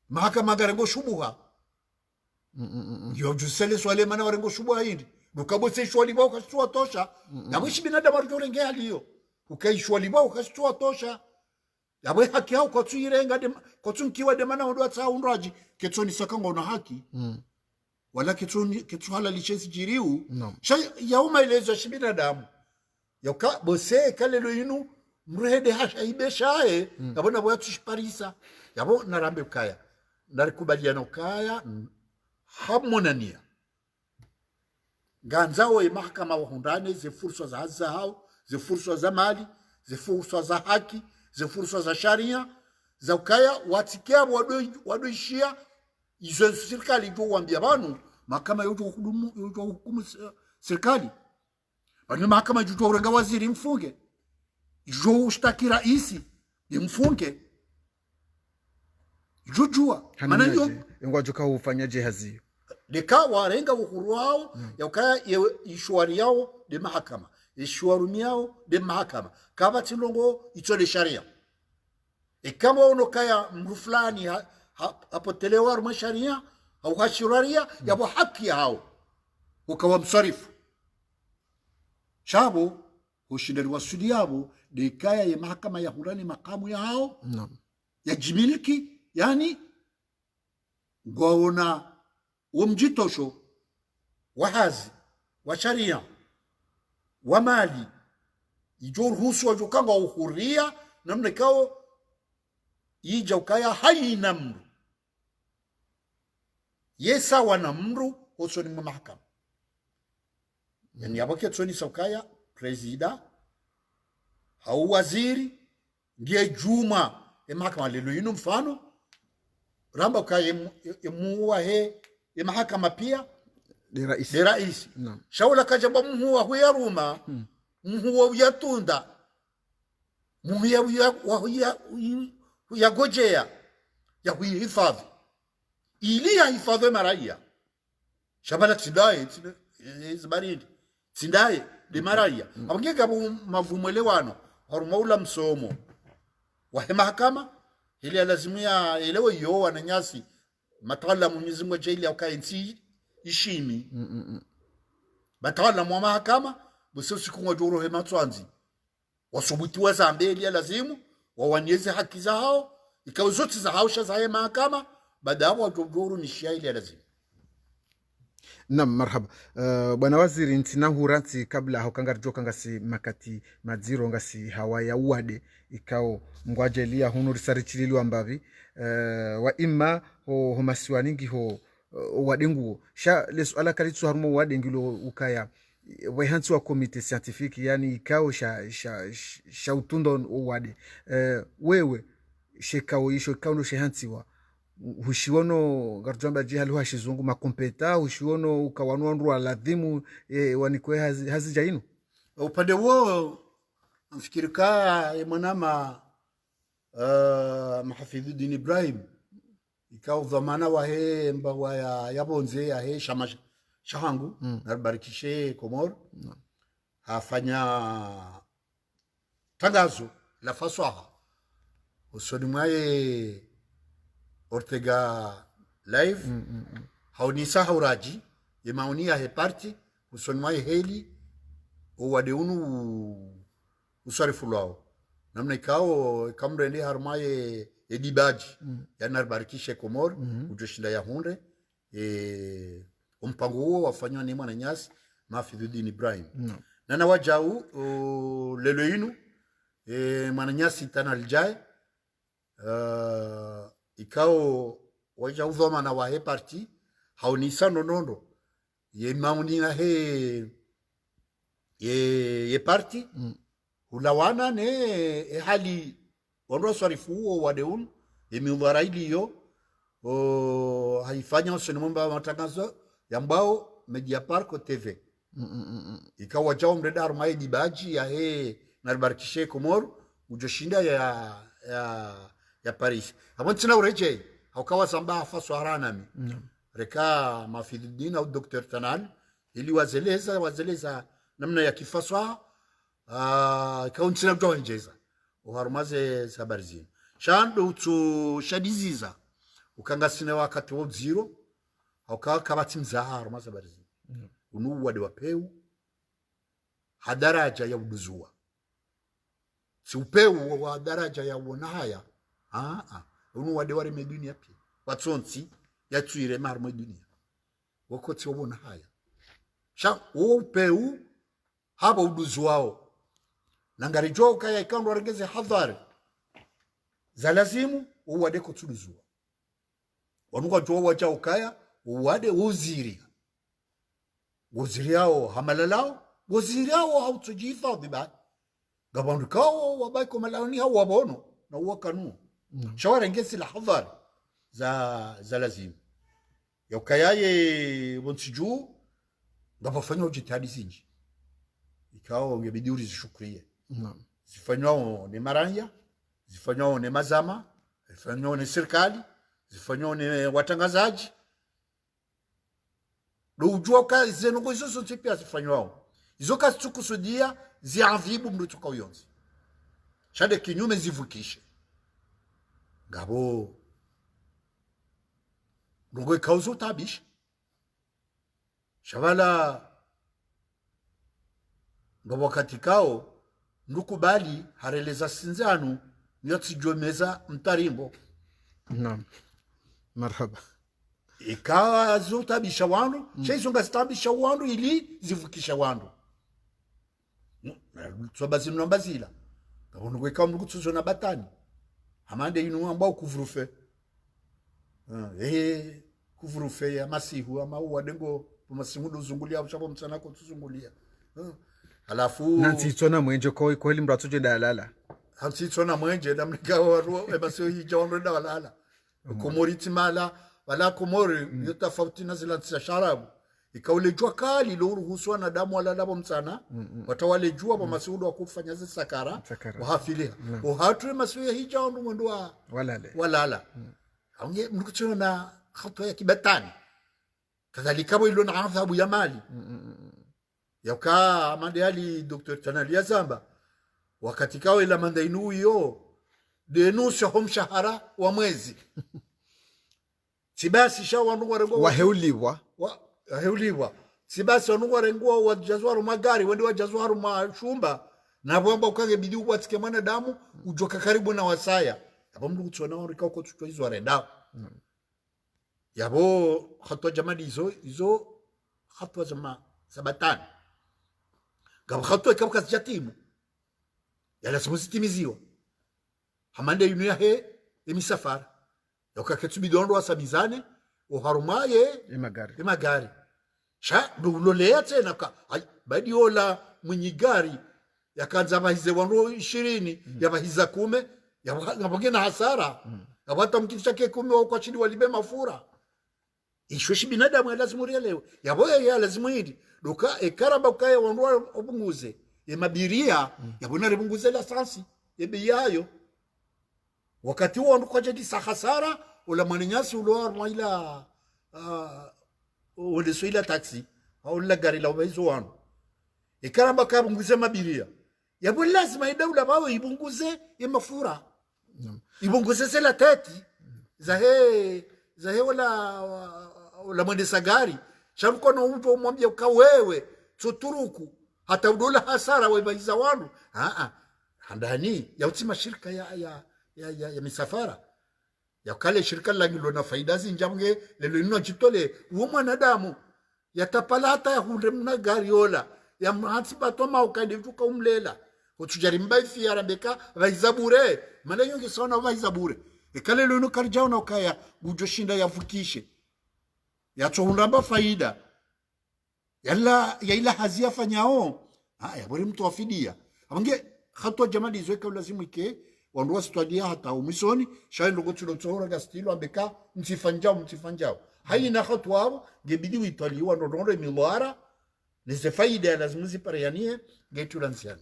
mahakama garango shubuha yo jusele swale mana warengo shubuha hindi dukabo se shwali ba ukashtua tosha na mwishi binadamu arjorenge haliyo ukaishwali ba ukashtua tosha yabwe haki hao kwa tuirenga de kwa tunkiwa de mana ndo atsa unraji ketoni sakango na haki wala ketu halali chesi jiriu shay yauma ilezo shibinadamu yoka bose kalelo inu mrede hasha ibeshae yabona boya tushiparisa yabo narambe ukaya narikubaliana ukaya hamonania ganzao ya mahakama wa hundani ze fursa za haza hao, ze fursa za mali, ze fursa za haki, ze fursa za sharia za ukaya watikia wadoishia izo serikali jo wambia banu mahakama yoto hukumu serikali bani mahakama jo urenga waziri mfunge jo ushtaki raisi mfunge jujua maana hiyo ngoja kwa ufanyaje hazi deka warenga uhuru wao ya ukaya ishwari yao de mahakama ishwari yao de mahakama kama tilongo itole sharia kama unokaya mru fulani apotelewa ruma sharia au hashiraria yabo haki yao ukawa msarifu shabo ushindani wa sudi yabo dekaya ya mahakama ya hurani makamu yao ya jimiliki yani gwaona umjitosho wahazi wa sharia wa mali ijo ruhusu wajokanga uhuria namna kao ija ukaya haina mru yesa wana mru osoni mwa mahakama yani yaboke tsoni saukaya presida au waziri ndiye juma mahakama lelo yinu mfano ramba ukaya muwa he mahakama pia de raisi shaula kajaba muwa huya ruma muwa uyatunda muwa ya gojea ya kuhifadhi ili ya hifadhi maraia shabala tsindaye zibaridi tsindaye de maraia abangeka mavumwelewano harumaula msomo wa mahakama ile lazimia elewe yo wananyasi matawala Mwenyezi Mungu jaili ya ukaenzi ishimi matawala mwa mahakama busosi kunwa doro he matwanzi wasubuti wa zambeli ya lazimu wawanieze haki zao ikawa zote za hausha za mahakama baada hapo watodoro ni shaili ya lazima. Naam, marhaba. Bwana waziri ntina huranti kabla hokangarjo kangasi makati madziro ngasi hawaya uade ikao ngwajelia hunu risarichililu ambavi wa imma ho masiwaningi ho wadengu sha lesuala kalitsu harumo wadengilo ukaya wahansi wa komite scientifique yani ikao sha utundo wade wewe shekao isho kaundo shehansiwa hushiwono garjamba jihali hashizungu makompeta hushiwono ukawanwa ladhimu wanikwe hazija inu upande wao mfikirika mwanama Mahafidhuddin Ibrahim ikao dhamana wa he mbawa ya bonze ya he shahangu narbarikishe Komor hafanya tangazo la faswaha usoni mwaye Ortega live haunisa hauraji yemaunia he party usoni mwaye heli uwadeunu usarifu lao namna ikao kamrende harmaye edibaji ya narbarikishe Komor ujoshinda ya hunde umpango huo wafanywa ni mwana nyasi Mahafidhuddin Ibrahim nana wajau lelo inu mwana nyasi tana alijai ikao wajau dhoma na wahe parti haunisa nonondo ye mauni na he ye parti ulawana ne hali wando swarifu huo wadeun yemiudharaili yo haifanya usinimomba matangazo ya mbao Media Parko TV ikawa jao mreda harumaye dibaji ya he narbarikishe Komor ujoshinda ya Paris hapo tina ureje haukawa samba faso haranami reka Mahafidhuddin au Dr. Tanal ili wazeleza namna ya kifaswa kauntina mtoenjeza uharumaze sabarizini shando tu shadiziza ukangasine wakati wa zero haukawa kabati mzaha harumaze sabarizini unu wade wapeu hadaraja ya uduzua si upeu wa daraja ya uonahaya unu wade wari medunia pia watsonsi ya tuire marmo dunia wakoti wabonahaya sha upeu haba uduzu wao nangarijo kaya ikando warengeze hadhari za lazimu uwade kutuduzua wanuka jo wacha ukaya wade uziri yao hamalalao waziri yao hautujihifadhi ba gabandu kao wabaiko malani hao wabono na uwakanu shawara ngesi la hadhari za lazima yokayaye wonsiju ngabafanya ujitihadi zinji ikao ngebidi urizishukrie zifanyao ni maranya zifanyao ni mazama zifanyao ni serikali zifanyao ni watangazaji do ujua kazi zenongo hizo zote pia zifanyao hizo kazi tukusudia ziadhibu mdu tukayonzi shade kinyume zivukishe ngabo ndongo ikauzo tabisha shavala ndo wakati kao ndukubali hareleza sinzanu nyotsijomeza mtarimbo naam marhaba ikawa zotabisha wandu sheizonga zitabisha wandu ili zivukisha wandu tsobazi nombazila ndongo ikawa ndukutsuzo na batani amande inu ambao kuvurufe kuvurufe ya masihu ama wadengo masimudu zungulia uchapo msanako tuzungulia alafu nansi tsona mwenje ko kweli mratuje dalala hansi tsona mwenje namnika waro ebasio hijawondo dalala komoriti mala wala komori yotafauti na zila za sharabu ikaule jua kali lo ruhusu na damu wala labo msana watawale jua kwa masudu wa kufanya zile sakara wahafilia uhatu masuya hijawondo mwendo walala aunge mkuchona hatua ya kibatani kadhalika ilo na adhabu ya mali yauka mandali Dr. Tanalia Zamba wakati kao ila mandainu yo denusha homshahara wa mwezi sibasi sha wanungu warengo waheuliwa sibasi wanungu warengo wajazwaru magari wende wajazwaru mashumba na bomba ukange bidi uwatike mwana damu ujoka karibu na wasaya hapo mdu kutsona warika uko tutwa hizo warenda yabo hatua jamani hizo hatua zama sabatani gaba hatua ikabu kazi jatimu yala simusitimiziwa hamande yunu ya he emisafara yoka ketubidondo wasamizane uharumaye emagari sha ndulolea tena ka badi yola mwenye gari yakanza bahize wano 20 yabahiza 10 yabagena hasara yabata mkitisha ke 10 wao kwa chini walibe mafura ishweshi binadamu lazima uelewe yaboya ya lazima hili doka ekaraba kaya wanwa obunguze emabiria yabona rebunguze la sansi ebiyayo wakati huo ndo jadi hasara wala manyasi ulo maila wale soila taxi au la gari la ubezo wanu ekaraba kaya bunguze mabiria yabo lazima idawla bawe ibunguze emafura ibunguze sela teti zahe wala mwendesa gari shamkono mtu umwambia uka wewe tuturuku hata udola hasara webaiza wandu handani ya utima shirika ya misafara ya kale shirika langilo na faida zinjamge lelo ino jitole uo mwanadamu yatapala hata ya hundemna gari ola ya mhansipa toma ukande utuka umlela utujari mbai fiara beka vaizabure mana yonge sauna vaizabure ekale lelo ino karjao na ukaya gujoshinda yavukishe yatohundamba faida ila hazia fanyao yabori mtu wafidia abange hatua jamadi zoeka lazima ike wanduwa situadia hata umisoni shayi ndogo tulotohora gastilo ambeka mtifanjao haina hatua hao ngebidi uitaliwa ndondo milwara nise faida lazima zipareyanie getu lansiani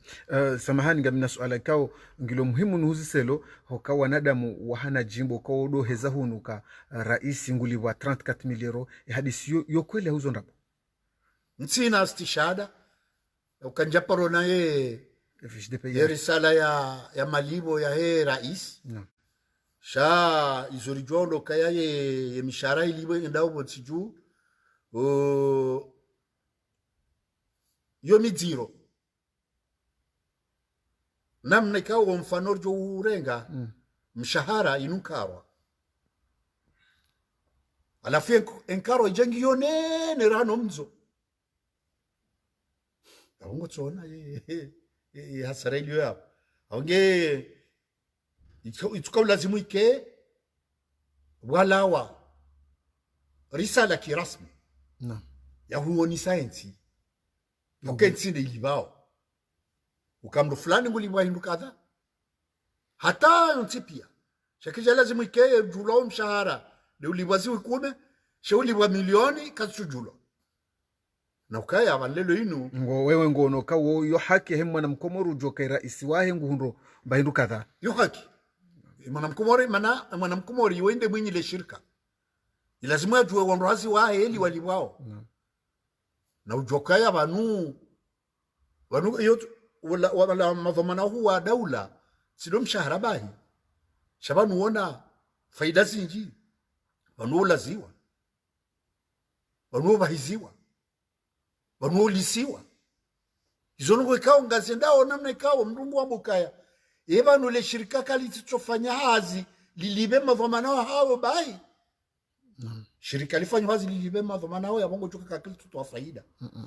samahani ngamina suala kao ngilo muhimu nuhuzi selo hoka wanadamu wahana jimbo kao do heza hunuka raisi nguli wa 34 milero hadisi yo kweli huzo ndapo ntsina astishada ukanjaparo na ye risala ya malibo ya he rais sha izorijondo kaya ye mishara ilibo endao botsiju yo miziro namna ikawa mfano jo urenga mshahara inukarwa alafu enkaro jengi yone rano mzo aungo tsona hasara iliyo hapo aunge ituka lazimu ike walawa risala kirasmi Naam. ya huoni sayensi ukensinde ilibao ukamdo fulani ngulibwa hindu kadha hata ntipia shakija lazima ikeye julo mshahara de ulibwazi ukume shaulibwa milioni kasujulo na ukaya abalelo inu ngo wewe ngono ka wo yo haki he mwana mkomoru joka raisi wahe nguhundo bahindu kadha yo haki mwana mkomori wende mwinyi le shirika ilazima tuwe wanrohazi wahe eli walibwao na ujokaya banu yote wala madhamana huwa daula sido mshahara bahi shabanu wona faida zinji banu laziwa banu bahiziwa banu lisiwa izongo ikao ngazendao namna ikao mrungu wambukaya ebanu le shirika kali titofanya hazi lilibe madhamana hao bahi shirika lifanya hazi lilibe madhamana hao yabongo choka kakili tutoa faida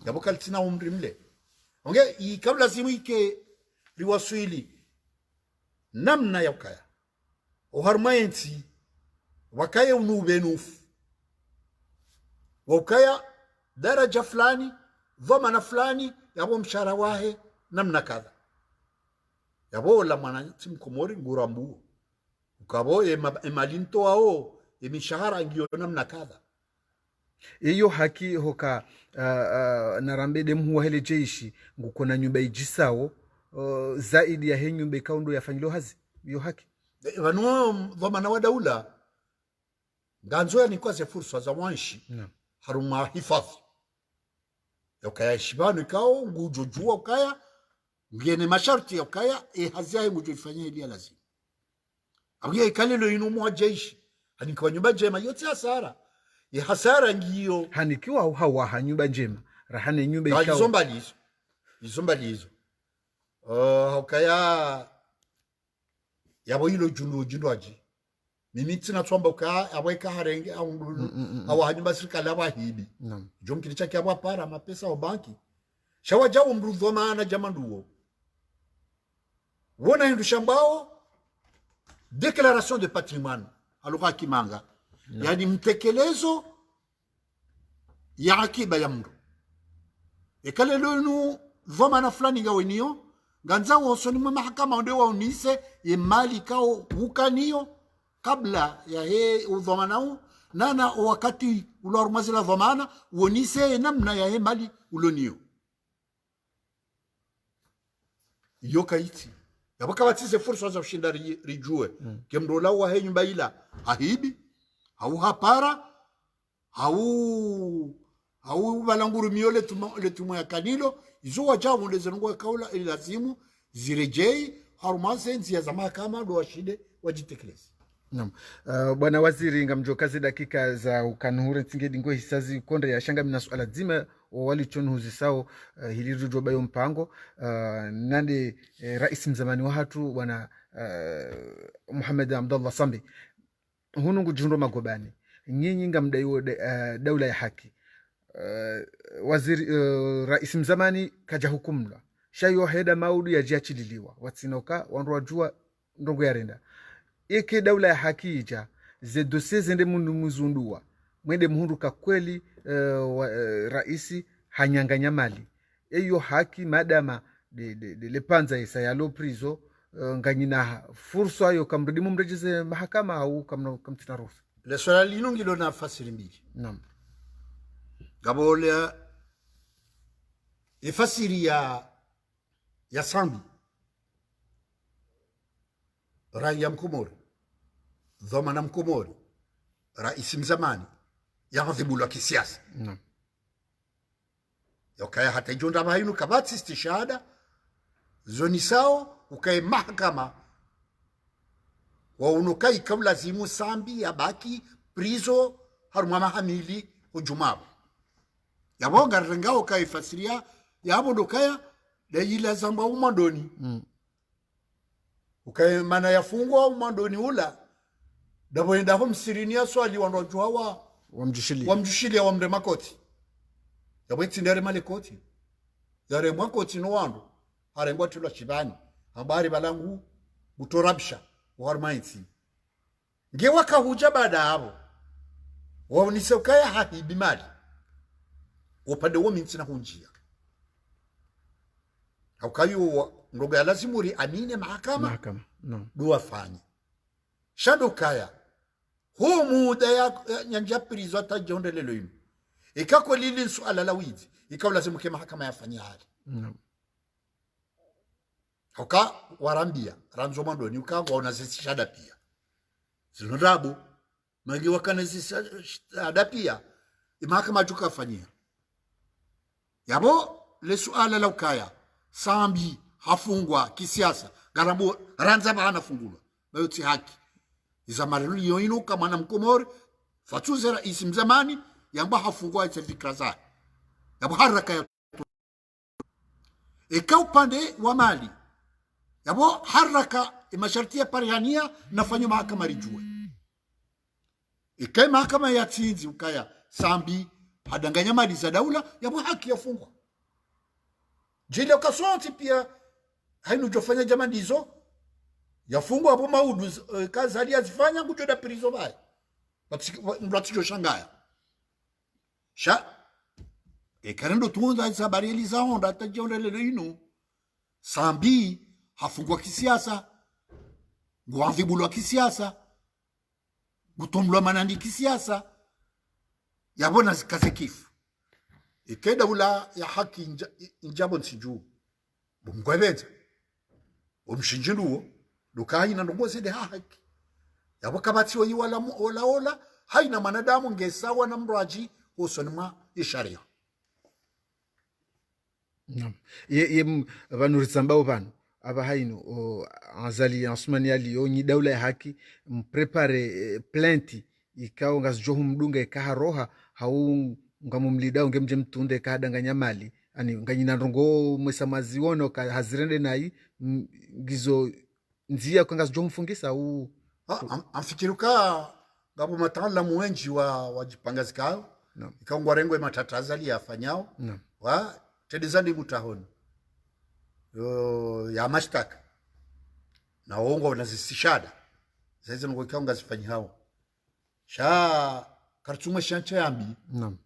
yaboka litina umri mle onge kabla simike riwaswili namna ya ukaya uharmayensi wakaya unubenufu wakaya daraja fulani dhamana fulani yabo mshahara wahe namna kadha yabo la mwana mkomori ngurambu ukabo emalinto ao emishahara ngiyo namna kadha iyo haki hoka narambede mhuwa hele jeishi ngukona nyumba ijisawo zaidi ya he nyumba ikaundo yafanyilo hazi iyo haki vanu dhamana wa daula nganzo ni kwa fursa za mwanshi haruma hifadhi ukaya shibanu ikao ngujojua ukaya ngene masharti ukaya hazia ngujo ifanyia ili lazima abiye ikalelo inu mwa jeishi hani kwa nyumba jema yote hasara hasara ngiyo hanikiwa au hawa hanyumba njema rahane nyumba ikao izombali hizo ukaya yabo hilo jundo aji mimi tina twamba ukaya abweka harenge au hanyumba serikali abahibi jom kilicha kyabwa para mapesa wa banki shawa jawo mrudho maana jamanduo wona hindu shambao déclaration de patrimoine aluka kimanga yani mtekelezo ya akiba ya mru ekale lonu dhamana fulani gawenio ganza wosoni mwa mahakama ndio waunise ye mali kao ukaniyo kabla ya he udhamanao nana wakati ulormazila dhamana wonise namna ya he mali ulonio yokaiti yabaka batise fursa za kushinda rijue kemdola wa he nyumba ila ahibi au hapara au balanguru miole tumo ya kanilo izo wajabu lezengo kaula ilazimu zirejei harumase nzia za mahakama ndo washide wajitekeleze. Naam. Bwana waziri ngamjokazi dakika za ukanuhure tingedi ngo hisazi konde ya shanga mina suala zima wali chonu huzisao hilirujo bayo mpango nande rais mzamani wa hatu bwana Muhammad Abdullah Sambi hunungu jundo magobani nyinyi ngamdaiwo daula ya haki waziri rais mzamani kaja hukumla shayo heda maudu ya jiachililiwa watsinoka wandu wajua ndongo ya renda ike daula ya haki ija ze dosie zende mundu muzundua mwende muhunduka kweli raisi hanyanganya mali eyo haki madama de lepanza isa ya lo prizo nganyina fursa ayo kamrudimu mrejeze mahakama au kamtina ruhusa le swala lino ngilo na fasiri mbili naam gabola ifasiri ya Sambi raia mkomori dhamana mkomori rais mzamani yaadhibu kisiasa yakaya hata jonda bahinu kabati istishada zoni sao ukae mahakama wa unukai kabla zimu Sambi ya baki prizo haruma mahamili hujumabu yabonga rengao kai fasiria yabo dokaya da ila zamba umandoni ukae mana yafungwa umandoni ula dabo enda ho msirinia swali wanojwa wamjushilia wa mrema koti yabo itindere male koti yare mwa koti no wandu harengwa tula shibani habari balangu utorabsha warmaiti ngewa kahuja baada hapo waonise ukaya hahibi mali upande wo mintsina hunjia haukayo ndogo ya lazimuri amine mahakama no duwa fanye shado kaya hu muda ya nyanja prizo atajonde lelo yinu ikako lili suala la wizi ikawa lazimu ke mahakama yafanya hali no hauka warambia ranzo mandoni ukawa unazisi shada pia zinurabu magi wakana zisi shada pia mahakama tukafanyia yabo le suala la ukaya sambi hafungwa kisiasa garabu ranza bana fungulwa bayoti haki izamarili yoinu kama na mkomori fatuze rais mzamani yamba hafungwa ite fikra za yabo haraka ya ikao pande wa mali yabo haraka masharti ya parihania nafanywa mahakama rijue ikai mahakama ya tinzi ukaya sambi hadanganya mali za daula yabo haki yafungwa jile ukasonti pia hainu jofanya jamani hizo yafungwa hapo maudu kazi hali azifanya kujoda prizo baya mratijo shangaya karendo tuunza hizi habari ili za onda atajiona lelo inu sambi hafungwa kisiasa nguanvibulwa kisiasa gutomlwa manandi kisiasa yabona kazekifu ikeda ula ya haki njabo nsiju bumgwebeza umshinjiluo dukai na ndongoze de haki yabo kabati yi wala haina manadamu ngesawa na mraji hosonima isharia no ye vanuritsambao vanu ava haino azali ansumani ali onyi daula ya haki mprepare plainte ikao ngasjohu mdunga ikaharoha hau ngamumlidao ngemje mtunde kadanganya mali ani nganyina ndongo mwesa maziwono ka hazirende nai ngizo nzia kwa ngasjo mfungisa au amfikiruka ngabo matala mwenji wa jipangazi kao no ikaungwa rengwe matatazali yafanyao no wa tedizandi mutahoni ya mashtaka na uongo na zisishada sasa ngo ikaunga zifanyao sha kartumwe shancha yambi no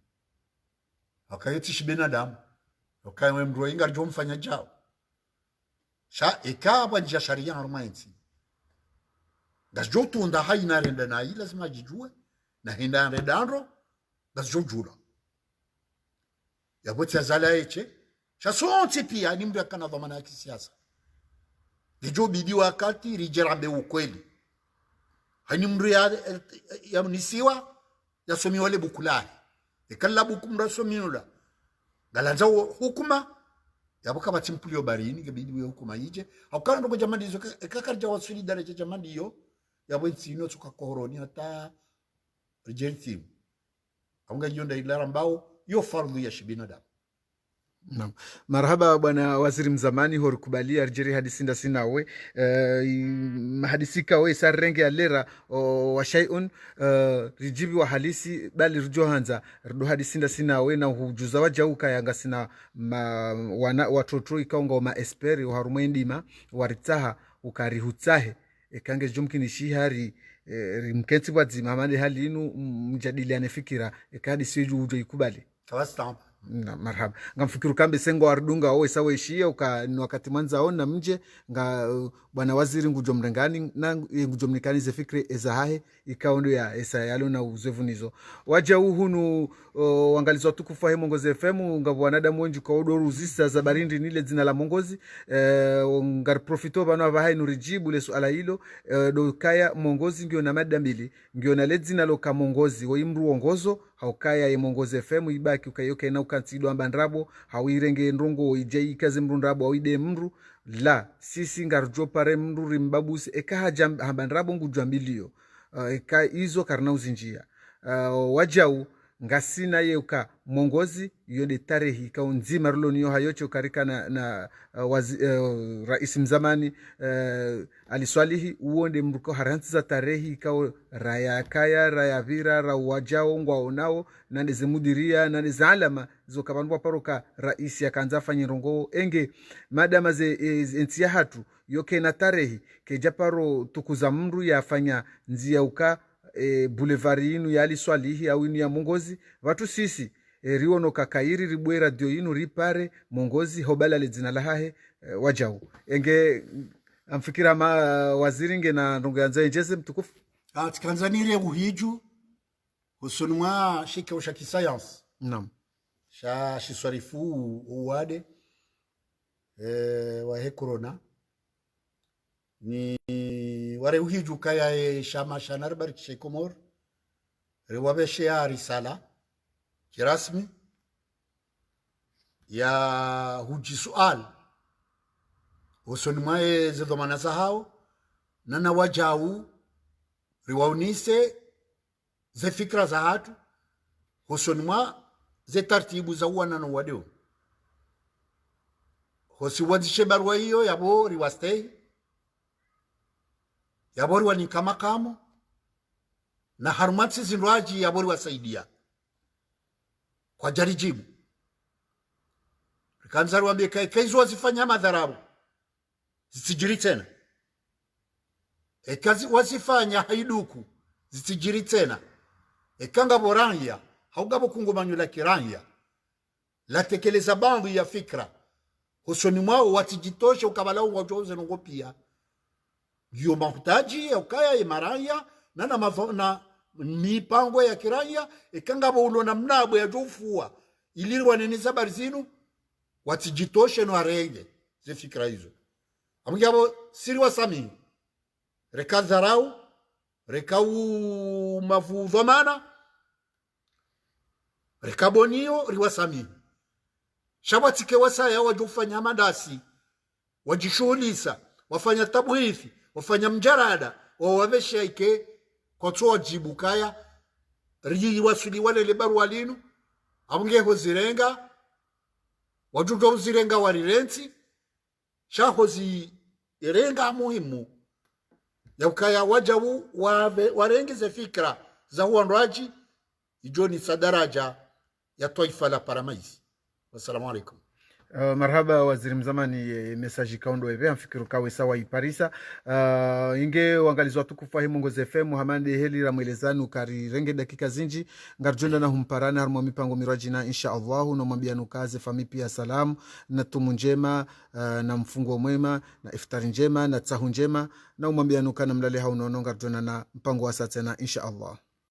akayetishi binadamu okawe mro inga jomfanya jao sha ikaba nja sharia normainsi gasjotu nda haina renda na ila lazima jijue na hinda rendandro gasjojura yaboti azala eche sha sonti pia ni mbe kana dhamana ya kisiasa lijo bidi wakati rijerambe ukweli hani mru ya mnisiwa ya somi wale bukulari ikalla bukumra sominula galanza hukuma yabuka batimpulio barini gebidi we hukuma ije akana ndo jamani zo kakarja wasuli daraja jamani yo yabo nsino tuka koroni hata regentim aunga yonda ilara mbao yo fardhu ya shibinadamu. Naam. Marhaba bwana waziri mzamani horikubalia arjeri hadisinda sinawe mahadisika we sarrenge alera wa shay'un rijibi wa halisi bali rujohanza rdo hadisinda sinawe na hujuza wajauka yanga sina watoto ikaunga ma esperi harumwendima waritaha ukarihutahe ekange jumkini shihari rimkenti wadzima mande halinu mjadiliane fikira ekadi siju ujo ikubali Tawasta na marhaba ngamfikiru kambe sengo ardunga owe sawe ishia uka ni wakati mwanza ona mje nga bwana waziri ngujo mrengani na ngujo mnikanize fikri ezahahe ikaondo ya esa yalo na uzevu nizo waja uhunu wangalizwa tukufu he Mongozi FM ngabwanadamu wenji kwa odoru zisa za barindi nile zina la Mongozi ngar profito bano avahai nurijibu le suala hilo do kaya Mongozi ngio na mada mbili ngio na ledzina loka Mongozi wa imru wongozo haukaya ye Mongozi FM ibaki ukayoke na ukantido ambandrabo hawirenge ndrongo ijai kazi mrundrabo hawide mru la sisi ngarjo pare mru rimbabusi eka haja ambandrabo ngujwa mbilio eka hizo karna uzinjia wajau ngasina yeuka Mongozi yode tarehi ka nzima rulo niyo hayocho karika na rais mzamani aliswalihi uonde mruko haranti za tarehi ka raya kaya raya vira ra wajao ngwa onao nande zimudiria nande zalama zokabanwa paroka rais yakanza fanyirongo enge madama ze entia hatu yoke na tarehi ke japaro tukuza mru yafanya nzia uka boulevard inu yali swalihi au inu ya mongozi watu sisi riono kakairi ribwe radio inu ripare mongozi hobala le dzina lahahe wajau enge amfikira ma waziri nge na ndongeanza njeze mtukufu tikanzanire uhiju husunwa shike usha kisayansi naam sha shiswarifu uwade wahe corona ni ware uhiju kaya shama shanar bar shekomor rewabeshe ya risala kirasmi ya huji sual husunwa zidhamana sahao nana wajau riwaunise ze fikra za hatu husonima ze tartibu za uwana na wadeo hosi wadishe barua hiyo yabo riwastei yabo riwanikama kamo na harumati zinruaji yabo riwasaidia kwa jarijibu rikanzaru wambie kaizu wazifanya madharabu zisijiri tena ekazi wazifanya haiduku zisijiri tena ekanga boranya haugabo kungumanyo la kiranya la tekeleza bandu ya fikra husoni mwao watijitoshe ukabalau wajoze nongo pia ndio mahitaji ya ukaya imaranya na mipango ya kiranya ekanga boulo na mnabo ya jofua iliri waneneza barzinu watijitoshe no arenge ze fikra hizo amugabo siri wasami rekadharau rekau mafudhamana rekabonio riwasami shabatike wasaya wajufanya madasi wajishughulisa wafanya tabwithi wafanya mjarada wawaveshaike kwa toa jibu kaya rii wasuli wale lebaru walinu amungeho zirenga wajudo zirenga warirenzi shahozi irenga muhimu ya ukaya wajawu warengeze fikra za huandraji ijoni sadaraja ya taifa la paramaizi. Wassalamu alaikum. Marhaba waziri mzamani message kaundo eve amfikiru kawe sawa iparisa inge wangalizo watukufu ahi Mongozi FM Muhammad heli ramwelezani ukari renge dakika zinji ngarjonda na humparana harumwa mipango mirajina insha Allahu na mwambianu kaze fami pia salamu na tumu njema na mfungo mwema na iftari njema na tsahu njema na umwambianu kana mlale haunono ngarjonda na mpango wa satena insha Allah.